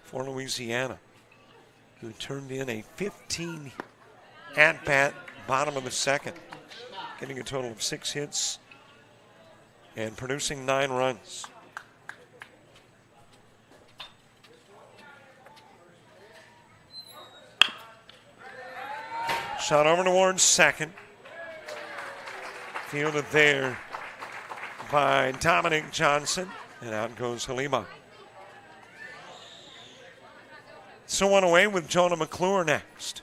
for Louisiana, who turned in a 15 at-bat bottom of the second, getting a total of 6 hits and producing 9 runs. Shot over towards second. Fielded there by Dominic Johnson, and out goes Halima. So one away with Jonah McClure next.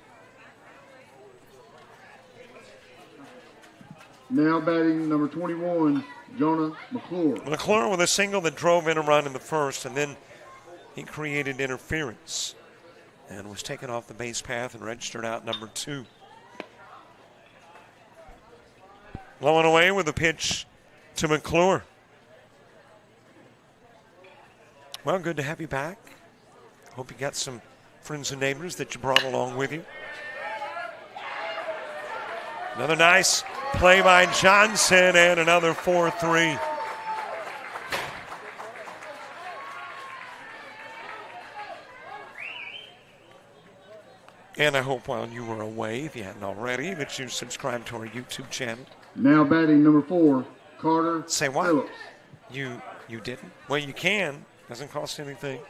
Now batting number 21, Jonah McClure. McClure with a single that drove in a run in the first, and then he created interference and was taken off the base path and registered out number 2. Low and away with a pitch to McClure. Well, good to have you back. Hope you got some friends and neighbors that you brought along with you. Another nice play by Johnson and another 4-3. And I hope while you were away, if you hadn't already, that you subscribed to our YouTube channel. Now batting number 4, Carter Say what? Phillips. You didn't? Well, you can. Doesn't cost anything.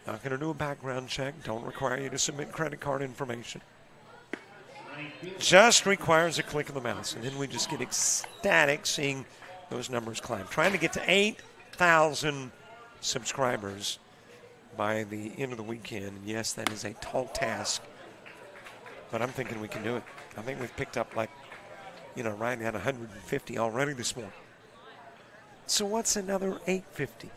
Not going to do a background check. Don't require you to submit credit card information. Just requires a click of the mouse, and then we just get ecstatic seeing those numbers climb. Trying to get to 8,000 subscribers by the end of the weekend. And yes, that is a tall task, but I'm thinking we can do it. I think we've picked up right at 150 already this morning. So what's another 850?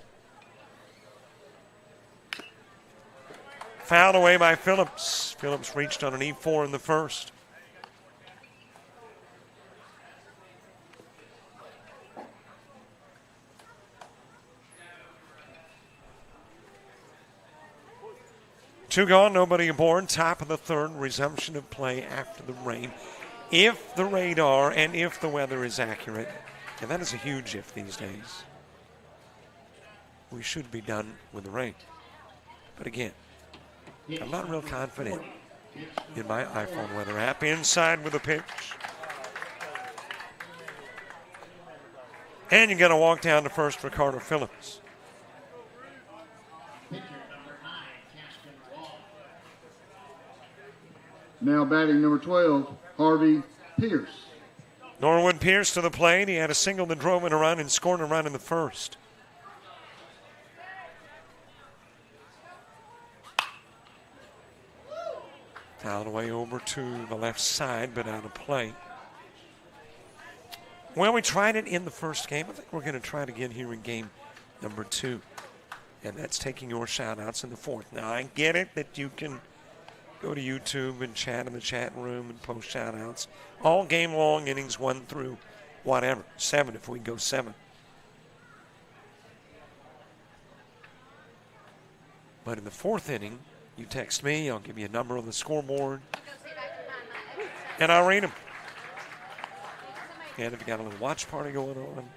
Fouled away by Phillips. Phillips reached on an E4 in the first. Two gone, nobody aboard. Top of the third, resumption of play after the rain. If the radar and if the weather is accurate, and that is a huge if these days, we should be done with the rain. But again, I'm not real confident in my iPhone weather app. Inside with a pitch. And you're going to walk down to first for Carter Phillips. Now batting number 12, Harvey Pierce. Norwood Pierce to the plate. He had a single that drove in a run and scored a run in the first. Fouled away over to the left side, but out of play. Well, we tried it in the first game. I think we're going to try it again here in game number 2. And that's taking your shout-outs in the fourth. Now, I get it that you can go to YouTube and chat in the chat room and post shout-outs. All game long, innings 1 through whatever. 7 if we go 7. But in the fourth inning, you text me, I'll give you a number on the scoreboard, and I'll read them. And if you got a little watch party going on,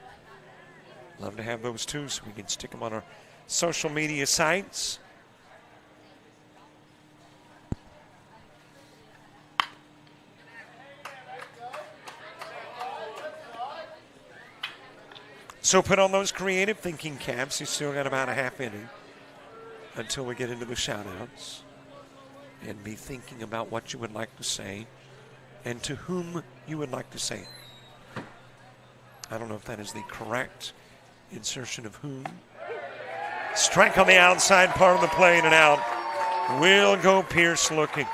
love to have those too, so we can stick them on our social media sites. So put on those creative thinking caps. You still got about a half inning until we get into the shout-outs. And be thinking about what you would like to say and to whom you would like to say it. I don't know if that is the correct insertion of whom. Strike on the outside part of the plate and out. Will go Pierce looking.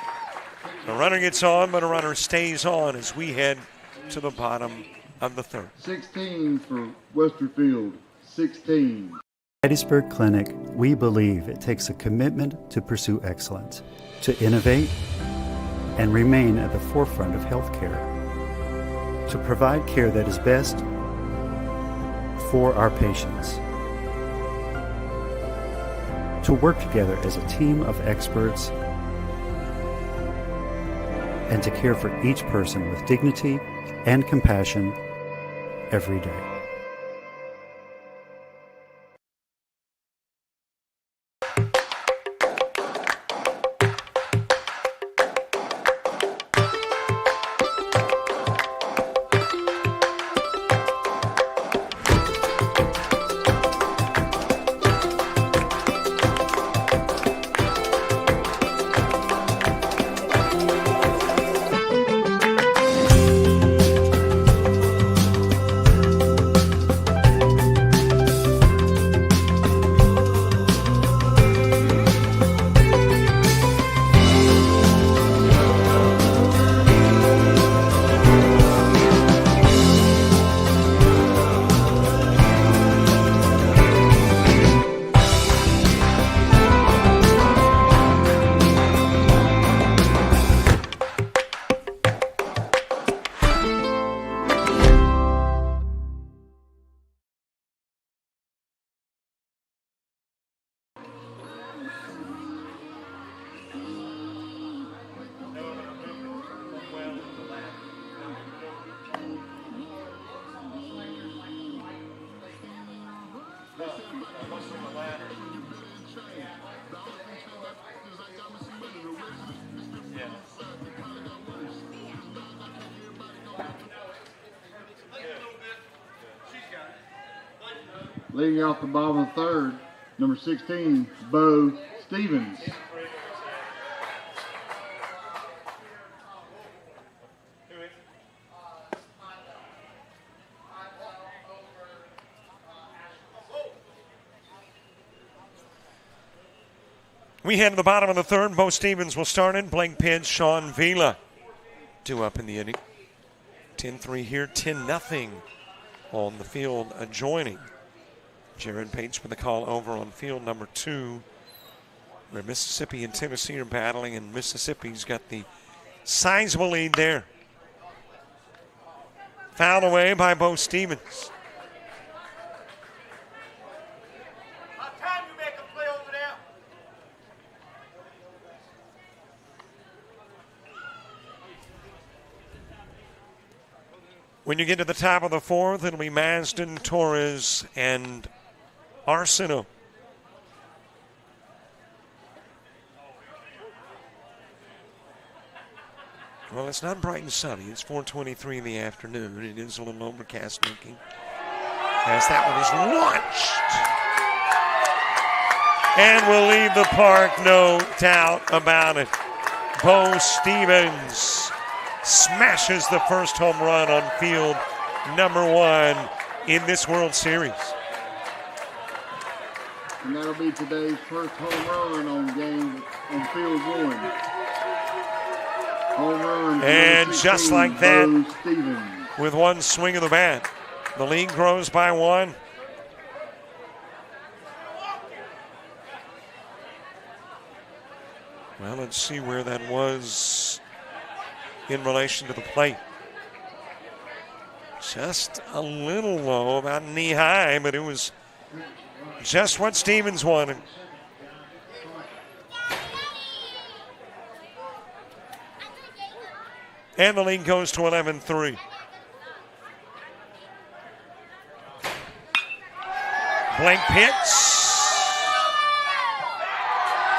The runner gets on, but a runner stays on as we head to the bottom of the third. 16 for Westerfield, 16. At Gettysburg Clinic, we believe it takes a commitment to pursue excellence, to innovate, and remain at the forefront of healthcare, to provide care that is best for our patients, to work together as a team of experts, and to care for each person with dignity and compassion every day. Leading off the bottom of the third, number 16, Bo Stevens. We head to the bottom of the third. Bo Stevens will start in. Blake Pitts, Sean Vila. 2 up in the inning. 10-3 here, 10-0 on the field adjoining. Jared Pates with the call over on field number 2, where Mississippi and Tennessee are battling, and Mississippi's got the sizable lead there. Fouled away by Bo Stevens. About time you make a play over there. When you get to the top of the fourth, it'll be Masden, Torres, and Arsenault. Well, it's not bright and sunny. It's 4:23 in the afternoon. It is a little overcast looking, as that one is launched. And will leave the park, no doubt about it. Bo Stevens smashes the first home run on field number 1 in this World Series. And that'll be today's first home run on field 1. Home run. And just like that, Bo Stevens. with one swing of the bat, the lead grows by 1. Well, let's see where that was in relation to the plate. Just a little low, about knee high, but it was just what Stevens wanted. And the lead goes to 11-3. Blake Pitts.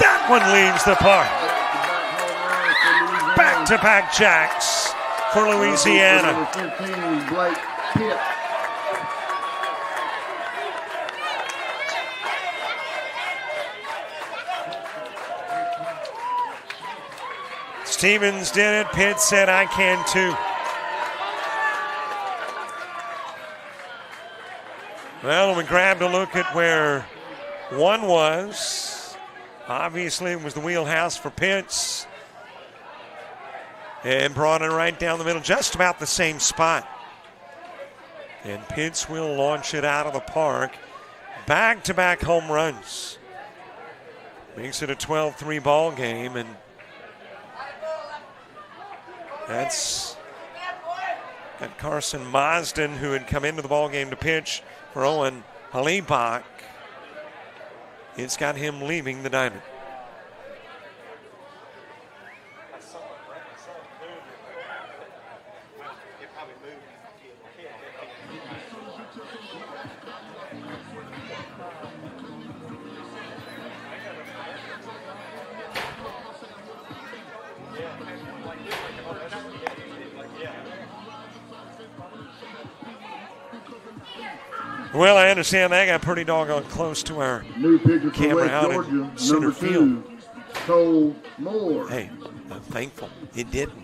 That one leaves the park. Back-to-back jacks for Louisiana. Number 15, Blake Pitts. Stevens did it. Pitts said, I can too. Well, we grabbed a look at where 1 was. Obviously, it was the wheelhouse for Pitts. And brought it right down the middle, just about the same spot. And Pitts will launch it out of the park. Back-to-back home runs. Makes it a 12-3 ball game, and that's got Carson Masden, who had come into the ball game to pitch for Owen Halibach. It's got him leaving the diamond. Well, I understand that got pretty doggone close to our new pitcher for camera West out Georgia, in center number field. 2, Cole Moore. Hey, I'm thankful it didn't.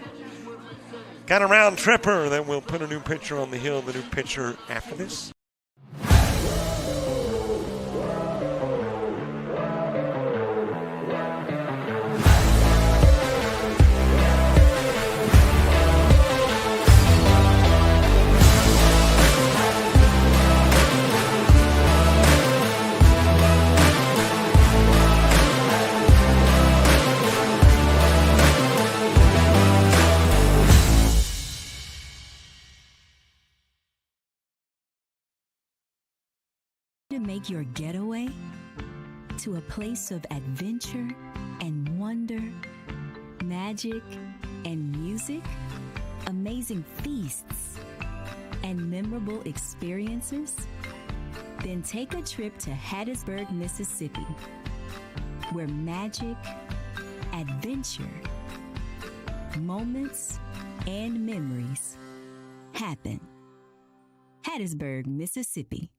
Got a round tripper that will put a new pitcher on the hill, the new pitcher after this. To make your getaway to a place of adventure and wonder, magic and music, amazing feasts and memorable experiences? Then take a trip to Hattiesburg, Mississippi, where magic, adventure, moments, and memories happen. Hattiesburg, Mississippi.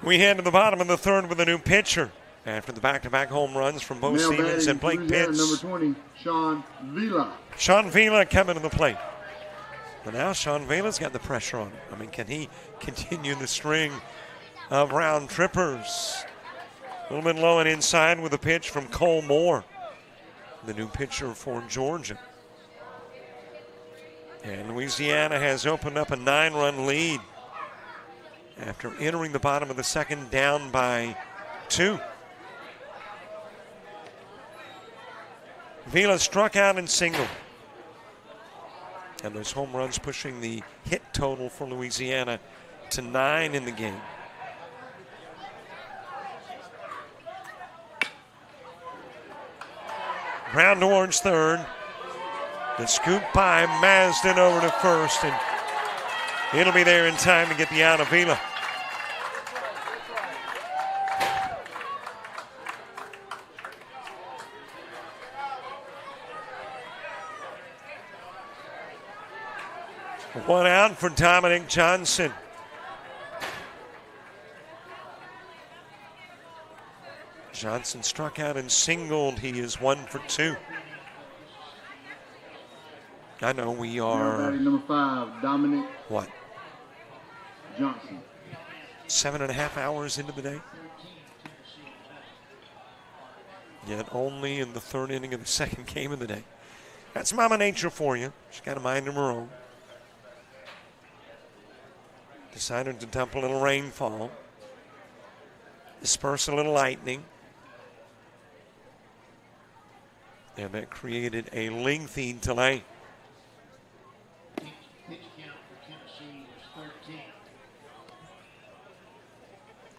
We head to the bottom of the third with a new pitcher after the back-to-back home runs from Bo Now Stevens batting and Blake Louisiana, Pitts. number 20, Sean Vila. Sean Vila coming to the plate. But now Sean Vila's got the pressure on him. I mean, can he continue the string of round trippers? A little bit low and inside with a pitch from Cole Moore, the new pitcher for Georgia. And Louisiana has opened up a 9-run lead after entering the bottom of the second down by 2. Vila struck out and singled. And those home runs pushing the hit total for Louisiana to 9 in the game. Ground towards third. The scoop by Masden over to first, and it'll be there in time to get the out of Vila. One out for Dominic Johnson. Johnson struck out and singled. He is 1 for 2. I know we Now are. batting number 5, Dominic What? Johnson. 7.5 hours into the day? Yet only in the third inning of the second game of the day. That's Mama Nature for you. She's got a mind of her own. Decided to dump a little rainfall. Disperse a little lightning. And that created a lengthy delay. Pitch count for Tennessee was 13.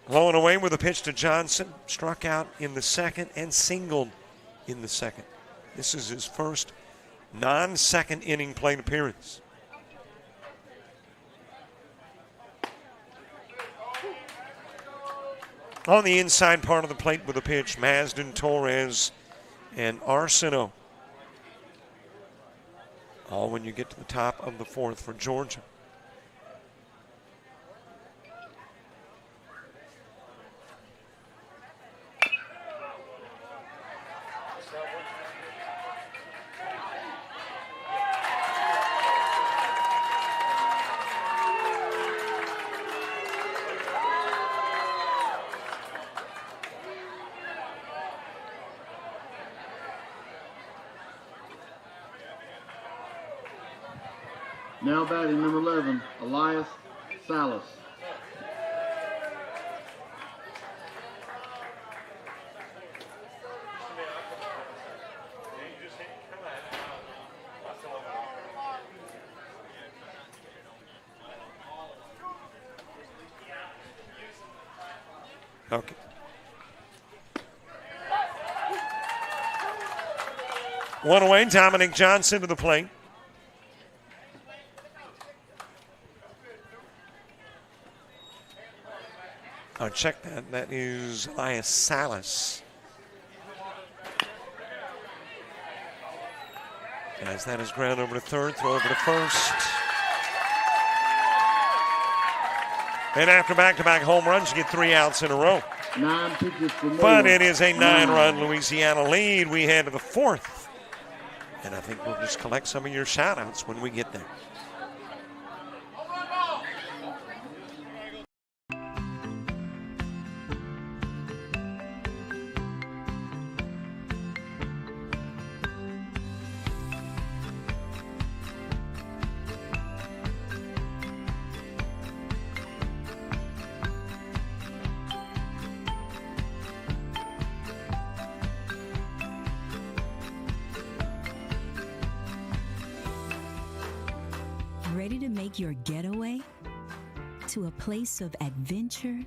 Low and away with a pitch to Johnson. Struck out in the second and singled in the second. This is his first non-second inning plate appearance. On the inside part of the plate with a pitch, Masden, Torres, and Arsenault. All when you get to the top of the fourth for Georgia. Now batting number 11, Elias Salas. Okay. One away, Dominic Johnson to the plate. Oh, check that. That is Elias Salas. As that is ground over to third, throw over to first. And after back-to-back home runs, you get 3 outs in a row. 9 pitches for Moore. But it is a 9-run Louisiana lead. We head to the fourth. And I think we'll just collect some of your shout-outs when we get there. Ready to make your getaway to a place of adventure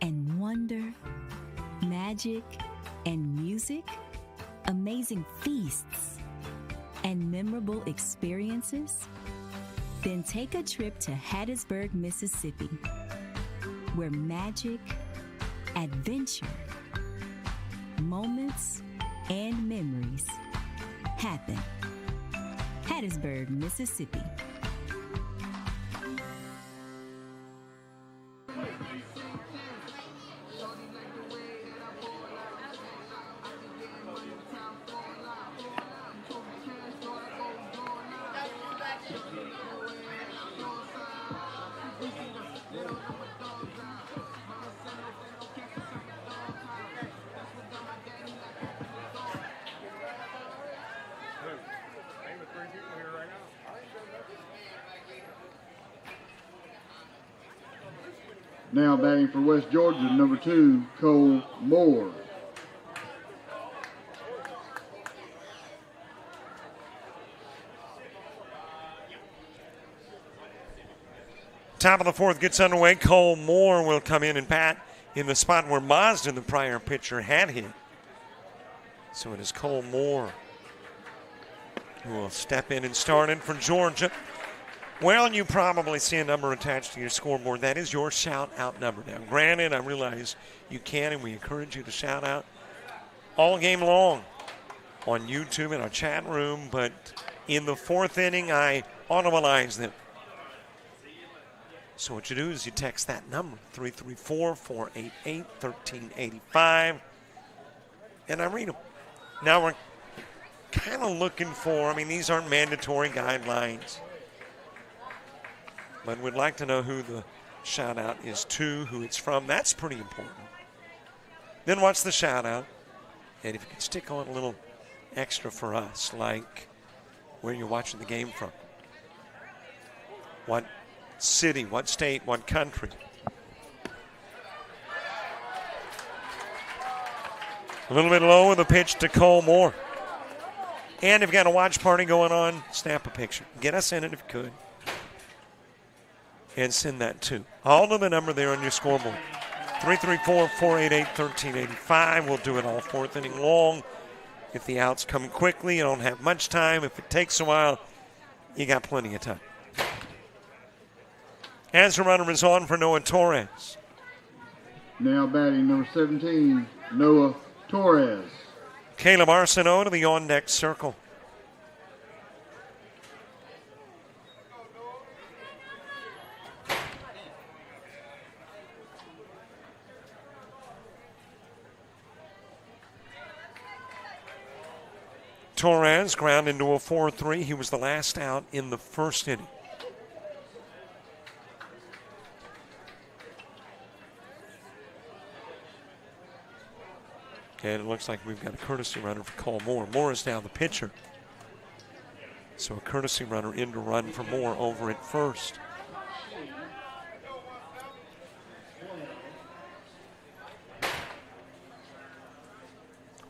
and wonder, magic and music, amazing feasts and memorable experiences? Then take a trip to Hattiesburg, Mississippi, where magic, adventure, moments, and memories happen. Hattiesburg, Mississippi. Now batting for West Georgia, number 2, Cole Moore. Top of the fourth gets underway. Cole Moore will come in and bat in the spot where Mazda, the prior pitcher, had hit. So it is Cole Moore who will step in and start in for Georgia. Well, you probably see a number attached to your scoreboard. That is your shout-out number. Now, granted, I realize you can, and we encourage you to shout out all game long on YouTube in our chat room, but in the fourth inning, I automatize them. So what you do is you text that number, 334-488-1385, and I read them. Now, we're kind of looking for, these aren't mandatory guidelines, but we'd like to know who the shout out is to, who it's from. That's pretty important. Then what's the shout out? And if you can stick on a little extra for us, like where you're watching the game from, what city, what state, what country. A little bit low with a pitch to Cole Moore. And if you've got a watch party going on, snap a picture. Get us in it if you could. And send that too. All to the number there on your scoreboard. 334-488-1385. We'll do it all fourth inning long. If the outs come quickly, you don't have much time. If it takes a while, you got plenty of time. As the runner is on for Noah Torres. Now batting number 17, Noah Torres. Caleb Arsenault to the on-deck circle. Torres ground into a 4-3. He was the last out in the first inning. And it looks like we've got a courtesy runner for Cole Moore. Moore is now the pitcher. So a courtesy runner in to run for Moore over at first.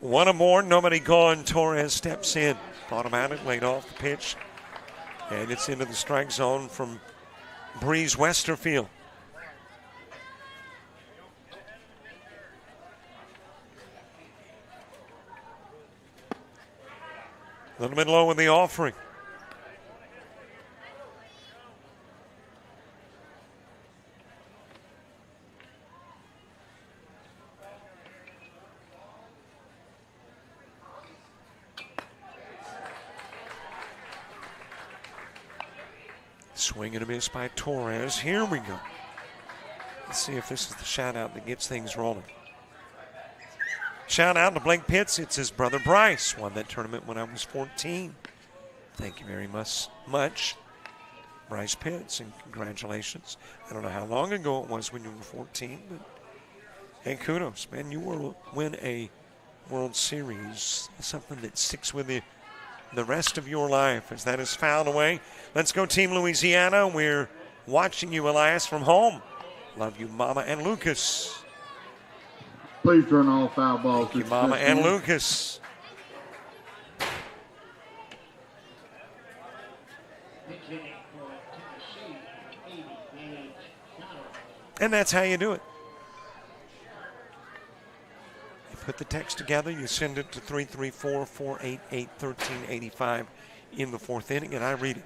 One aboard, nobody gone. Torres steps in. Thought about it, laid off the pitch. And it's into the strike zone from Breeze Westerfield. A little bit low with the offering. Swing and a miss by Torres. Here we go. Let's see if this is the shout out that gets things rolling. Shout out to Blake Pitts. It's his brother Bryce. Won that tournament when I was 14. Thank you very much, Bryce Pitts, and congratulations. I don't know how long ago it was when you were 14, but hey, kudos, man. You will win a World Series, something that sticks with you the rest of your life as that is fouled away. Let's go Team Louisiana. We're watching you, Elias, from home. Love you, Mama and Lucas. Please turn all foul balls. Thank you, Mama and Lucas. And that's how you do it. You put the text together, you send it to 334-488-1385 in the fourth inning, and I read it.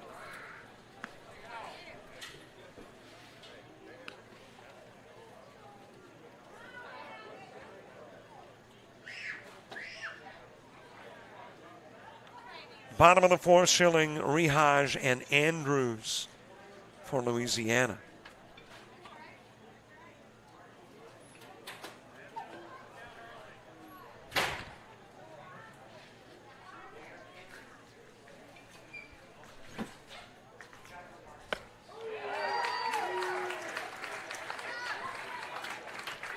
Bottom of the fourth, Schilling, Rehaj, and Andrews for Louisiana.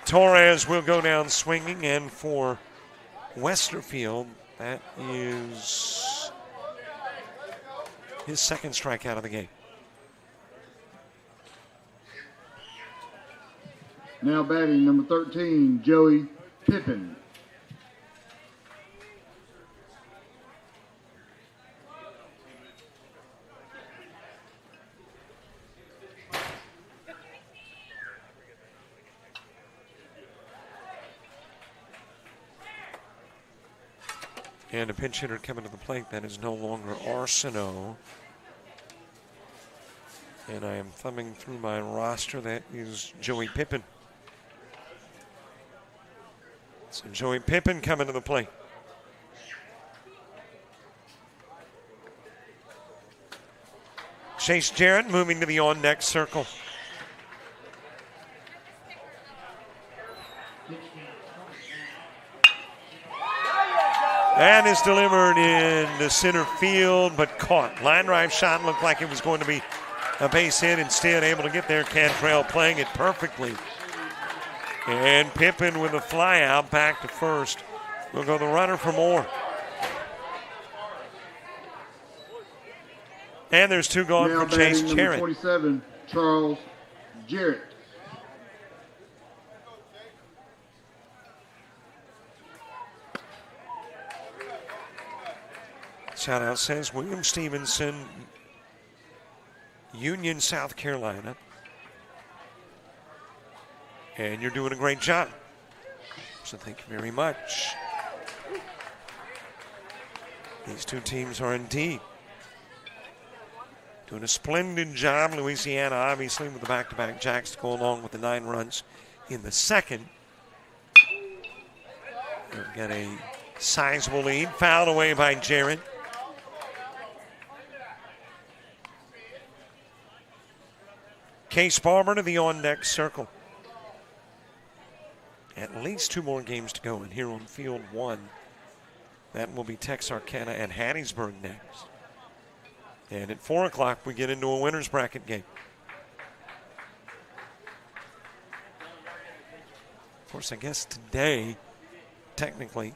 Torres will go down swinging, and for Westerfield, that is his second strikeout of the game. Now batting number 13, Joey Pippin. And a pinch hitter coming to the plate. That is no longer Arsenault. And I am thumbing through my roster. That is Joey Pippin. So Joey Pippin coming to the plate. Chase Jarrett moving to the on-deck circle. And is delivered into center field, but caught. Line drive shot looked like it was going to be a base hit. Instead, able to get there. Cantrell playing it perfectly. And Pippin with a fly out back to first. We'll go the runner for more. And there's two gone Now for Chase batting Jarrett. number 27, Charles Jarrett. Shout out says William Stevenson, Union, South Carolina. And you're doing a great job. So thank you very much. These two teams are indeed doing a splendid job. Louisiana, obviously, with the back-to-back jacks to go along with the 9 runs in the second. They've got a sizable lead. Fouled away by Jarrett. Case Barber to the on-deck circle. At least 2 more games to go, and here on field 1, that will be Texarkana and Hattiesburg next. And at 4 o'clock, we get into a winner's bracket game. Of course, I guess today, technically,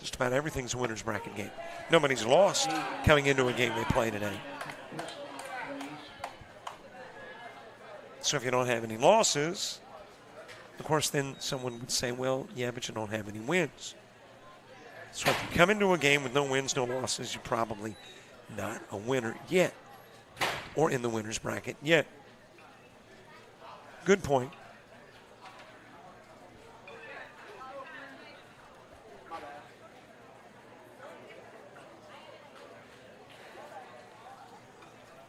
just about everything's a winner's bracket game. Nobody's lost coming into a game they play today. So if you don't have any losses, of course, then someone would say, well, yeah, but you don't have any wins. So if you come into a game with no wins, no losses, you're probably not a winner yet, or in the winner's bracket yet. Good point.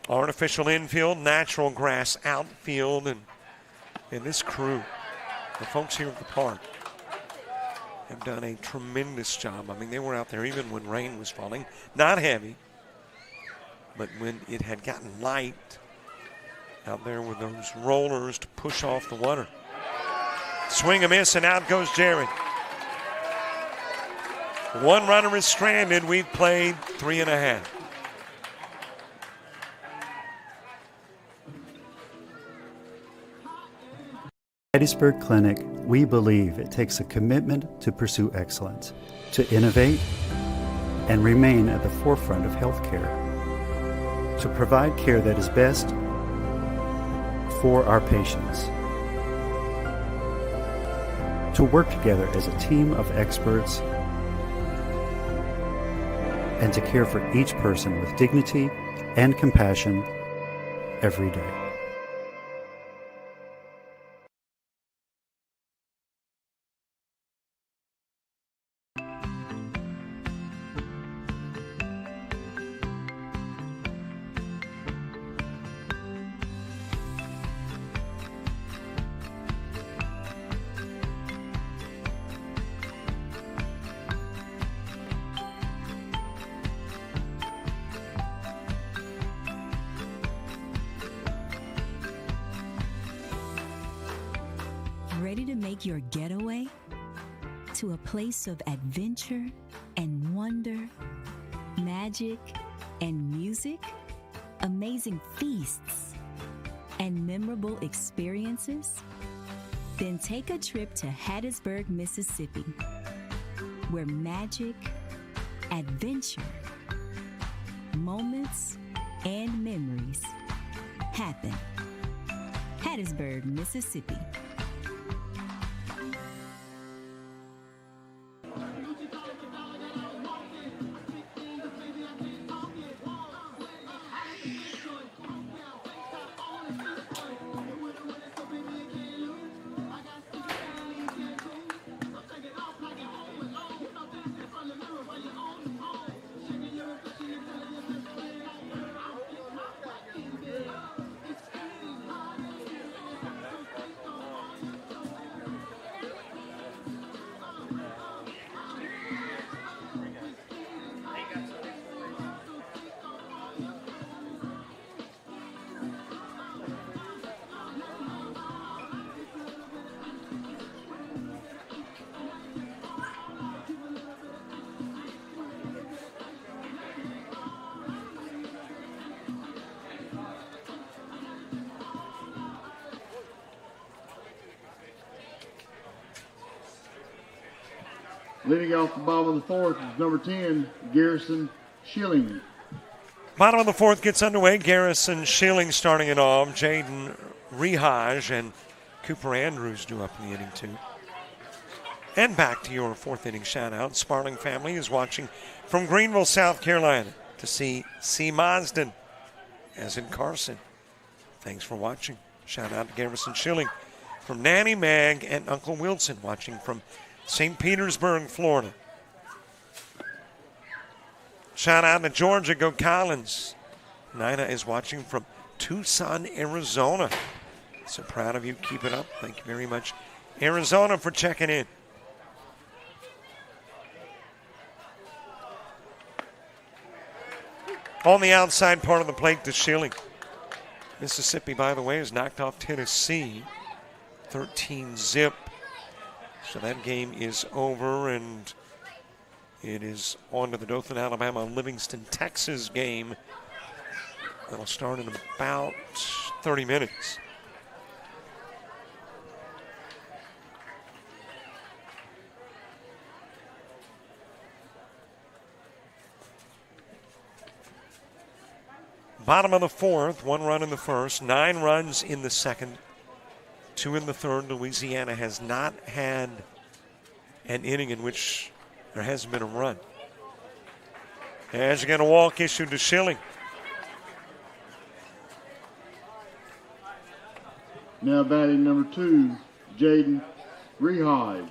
Artificial infield, natural grass outfield, and this crew, the folks here at the park, have done a tremendous job. I mean, they were out there even when rain was falling. Not heavy, but when it had gotten light, out there with those rollers to push off the water. Swing a miss, and out goes Jarrett. 1 runner is stranded. We've played 3.5. Hattiesburg Clinic, we believe it takes a commitment to pursue excellence, to innovate, and remain at the forefront of healthcare, to provide care that is best for our patients, to work together as a team of experts, and to care for each person with dignity and compassion every day. Ready to make your getaway to a place of adventure and wonder, magic and music, amazing feasts and memorable experiences? Then take a trip to Hattiesburg, Mississippi, where magic, adventure, moments, and memories happen. Hattiesburg, Mississippi. Leading off the bottom of the fourth is number 10, Garrison Schilling. Bottom of the fourth gets underway. Garrison Schilling starting it off. Jaden Rehaj and Cooper Andrews due up in the inning, too. And back to your fourth inning shout-out. Sparling family is watching from Greenville, South Carolina to see C. Marsden, as in Carson. Thanks for watching. Shout-out to Garrison Schilling. From Nanny Mag and Uncle Wilson watching from St. Petersburg, Florida. Shout-out to Georgia. Go Collins. Nina is watching from Tucson, Arizona. So proud of you. Keep it up. Thank you very much, Arizona, for checking in. On the outside part of the plate to Schilling. Mississippi, by the way, has knocked off Tennessee 13-zip. So that game is over, and it is on to the Dothan, Alabama, Livingston, Texas game. That'll start in about 30 minutes. Bottom of the fourth, 1 run in the first, 9 runs in the second, 2 in the third. Louisiana has not had an inning in which there hasn't been a run. As you get a walk issued to Schilling. Now batting number 2, Jaden Rehaj.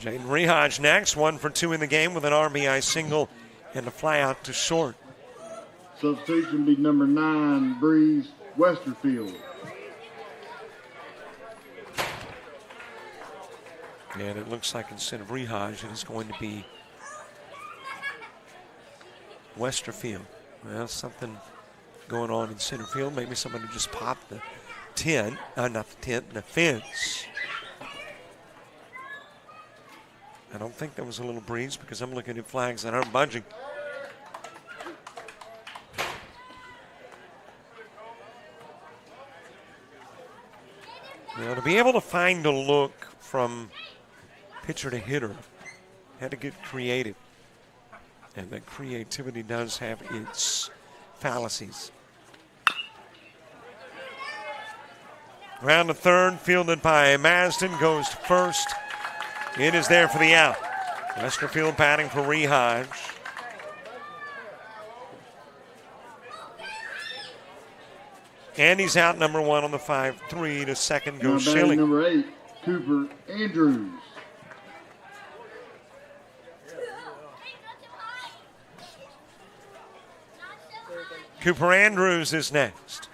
Jaden Rehaj next, 1 for 2 in the game with an RBI single and a fly out to short. Substitution be number 9, Breeze Westerfield. And it looks like instead of Rehaj, it is going to be Westerfield. Well, something going on in center field. Maybe somebody just popped the tent, not the tent, the fence. I don't think there was a little breeze because I'm looking at flags that aren't budging. Now, to be able to find a look from pitcher to hitter, had to get creative. And that creativity does have its fallacies. Round to third, fielded by Marsden, goes to first. It is there for the out. Westerfield batting for Rehaj. And he's out, number 1 on the 5-3. To second goes Schilling. Number 8, Cooper Andrews. Cooper Andrews is next.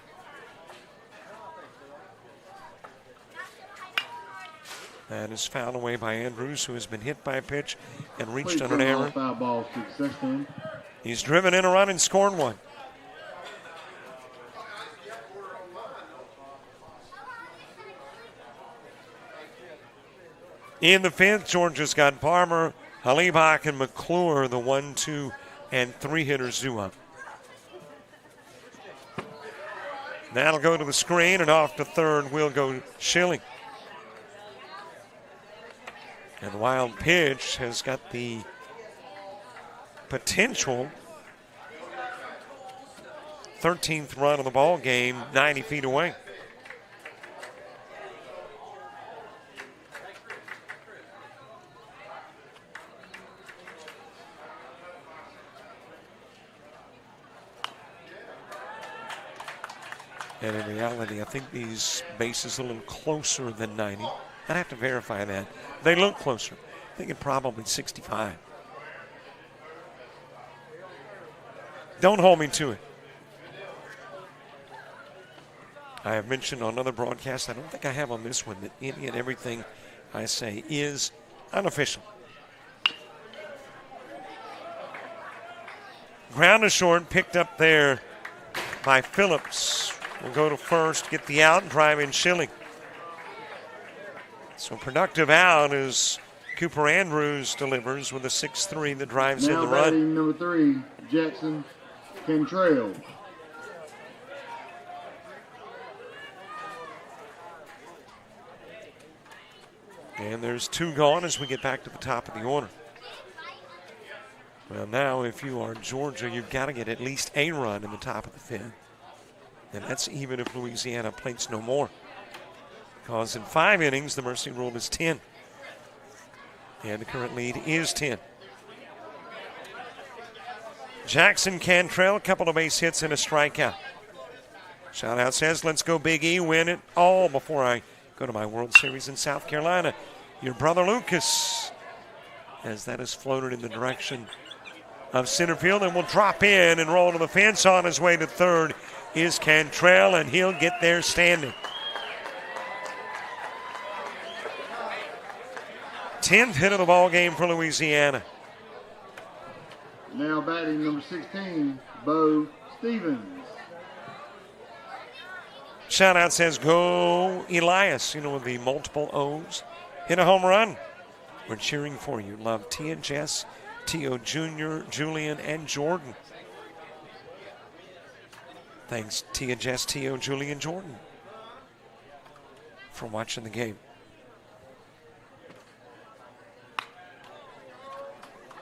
That is fouled away by Andrews, who has been hit by a pitch and reached on an error. Foul ball to the second. He's driven in a run and scored 1. In the 5th, Georgia's got Barmer, Halibach, and McClure, the 1, 2, and 3 hitters due up. That'll go to the screen, and off to third will go Schilling. And the wild pitch has got the potential 13th run of the ball game, 90 feet away. And in reality, I think these bases are a little closer than 90. I'd have to verify that. They look closer. I think it's probably 65. Don't hold me to it. I have mentioned on other broadcasts, I don't think I have on this one, that any and everything I say is unofficial. Ground to short, picked up there by Phillips. Will go to first, get the out, and drive in Schilling. So productive out as Cooper Andrews delivers with a 6-3 that drives in the run. Batting number 3, Jackson Cantrell. And there's 2 gone as we get back to the top of the order. Well, now if you are Georgia, you've got to get at least a run in the top of the 5th. And that's even if Louisiana plates no more. Because in 5 innings, the mercy rule is 10. And the current lead is 10. Jackson Cantrell, a couple of base hits and a strikeout. Shout out says, let's go Big E, win it all before I go to my World Series in South Carolina. Your brother Lucas, as that is floated in the direction of center field and will drop in and roll to the fence. On his way to third is Cantrell, and he'll get there standing. 10th hit of the ball game for Louisiana. Now batting number 16, Bo Stevens. Shout out says, go Elias, with the multiple O's. Hit a home run. We're cheering for you. Love Tia, Jess, Tio Jr., Julian, and Jordan. Thanks, Tia, Jess, Tio, Julian, Jordan, for watching the game.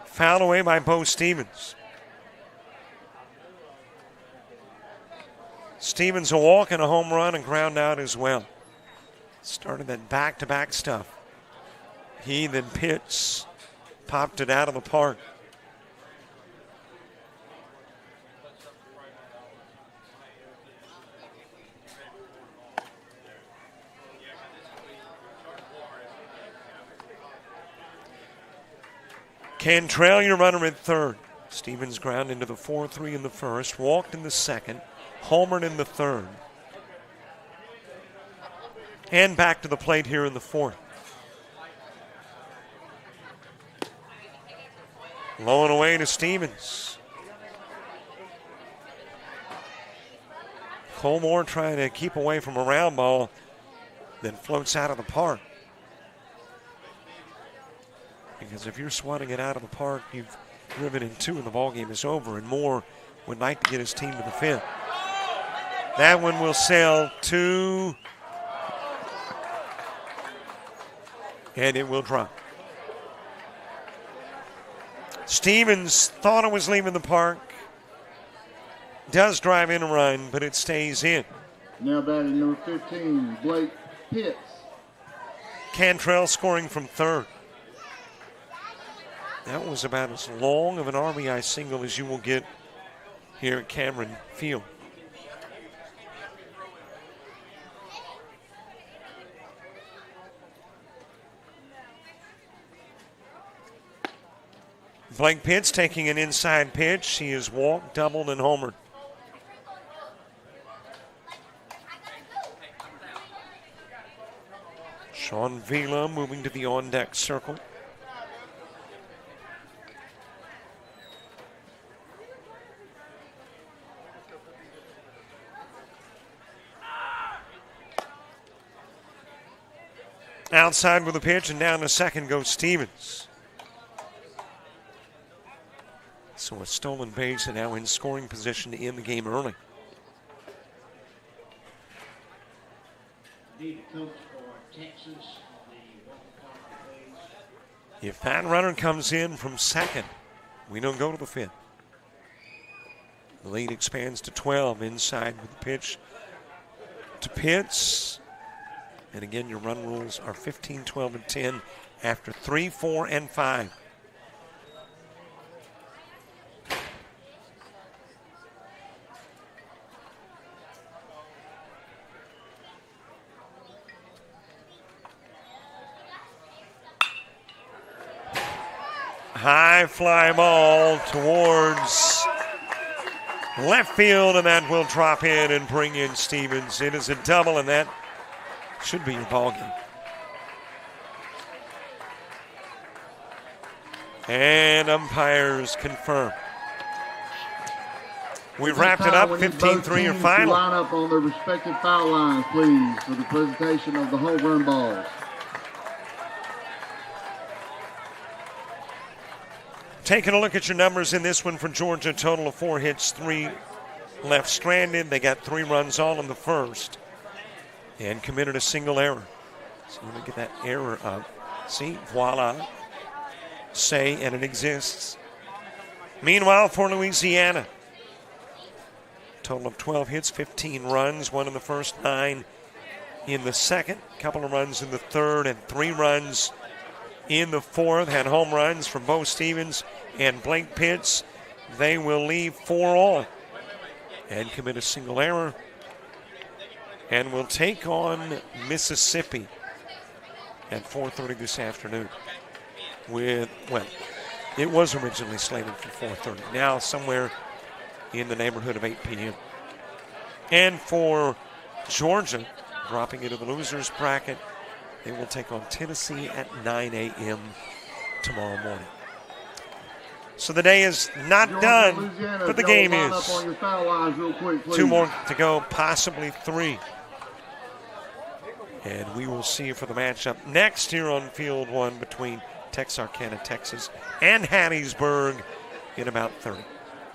Fouled away by Bo Stevens. Stevens a walk and a home run and ground out as well. Started that back-to-back stuff. He then Pitts popped it out of the park. Cantrell, your runner at third. Stevens ground into the 4-3 in the first, walked in the second, homered in the third, and back to the plate here in the fourth. Low and away to Stevens. Colmore trying to keep away from a round ball, then floats out of the park. Because if you're swatting it out of the park, you've driven in 2 and the ball game is over, and Moore would like to get his team to the 5th. That one will sail 2, and it will drop. Stevens thought it was leaving the park. Does drive in a run, but it stays in. Now batting number 15, Blake Pitts. Cantrell scoring from third. That was about as long of an RBI single as you will get here at Cameron Field. Blake Pitts taking an inside pitch. He is walked, doubled, and homered. Sean Vila moving to the on-deck circle. Outside with a pitch, and down to second goes Stevens. So a stolen base, and now in scoring position to end the game early. Need a coach for Texas on the one-part base. If that runner comes in from second, we don't go to the 5th. The lead expands to 12 inside with the pitch to Pitts. And again, your run rules are 15, 12, and 10 after 3, 4, and 5. High fly ball towards left field, and that will drop in and bring in Stevens. It is a double, and that should be your ball game. And umpires confirm. We've wrapped it up, 15-3 your final. Line up on their respective foul lines, please, for the presentation of the home run balls. Taking a look at your numbers in this one for Georgia, total of 4 hits, 3 left stranded. They got 3 runs all in the first and committed a single error. So we're going to get that error up. See, voila. Say, and it exists. Meanwhile, for Louisiana, total of 12 hits, 15 runs, one in the first, 9 in the second, couple of runs in the third, and 3 runs in the fourth. Had home runs from Bo Stevens and Blake Pitts. They will leave 4 all and commit a single error, and will take on Mississippi at 4:30 this afternoon. It was originally slated for 4:30. Now somewhere in the neighborhood of 8 p.m. And for Georgia, dropping into the losers bracket, they will take on Tennessee at 9 a.m. tomorrow morning. So the day is not Georgia, done, Louisiana, but the y'all game line is. up on your foul lines real quick, please. 2 more to go, possibly 3. And we will see you for the matchup next here on Field 1 between Texarkana, Texas, and Hattiesburg in about 30.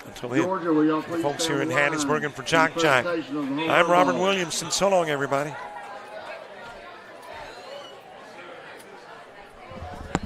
Until then, Georgia, will y'all the please folks stay here in on the line Hattiesburg and for in presentation JockJive, of the home I'm run Robert ball. Williamson. So long, everybody.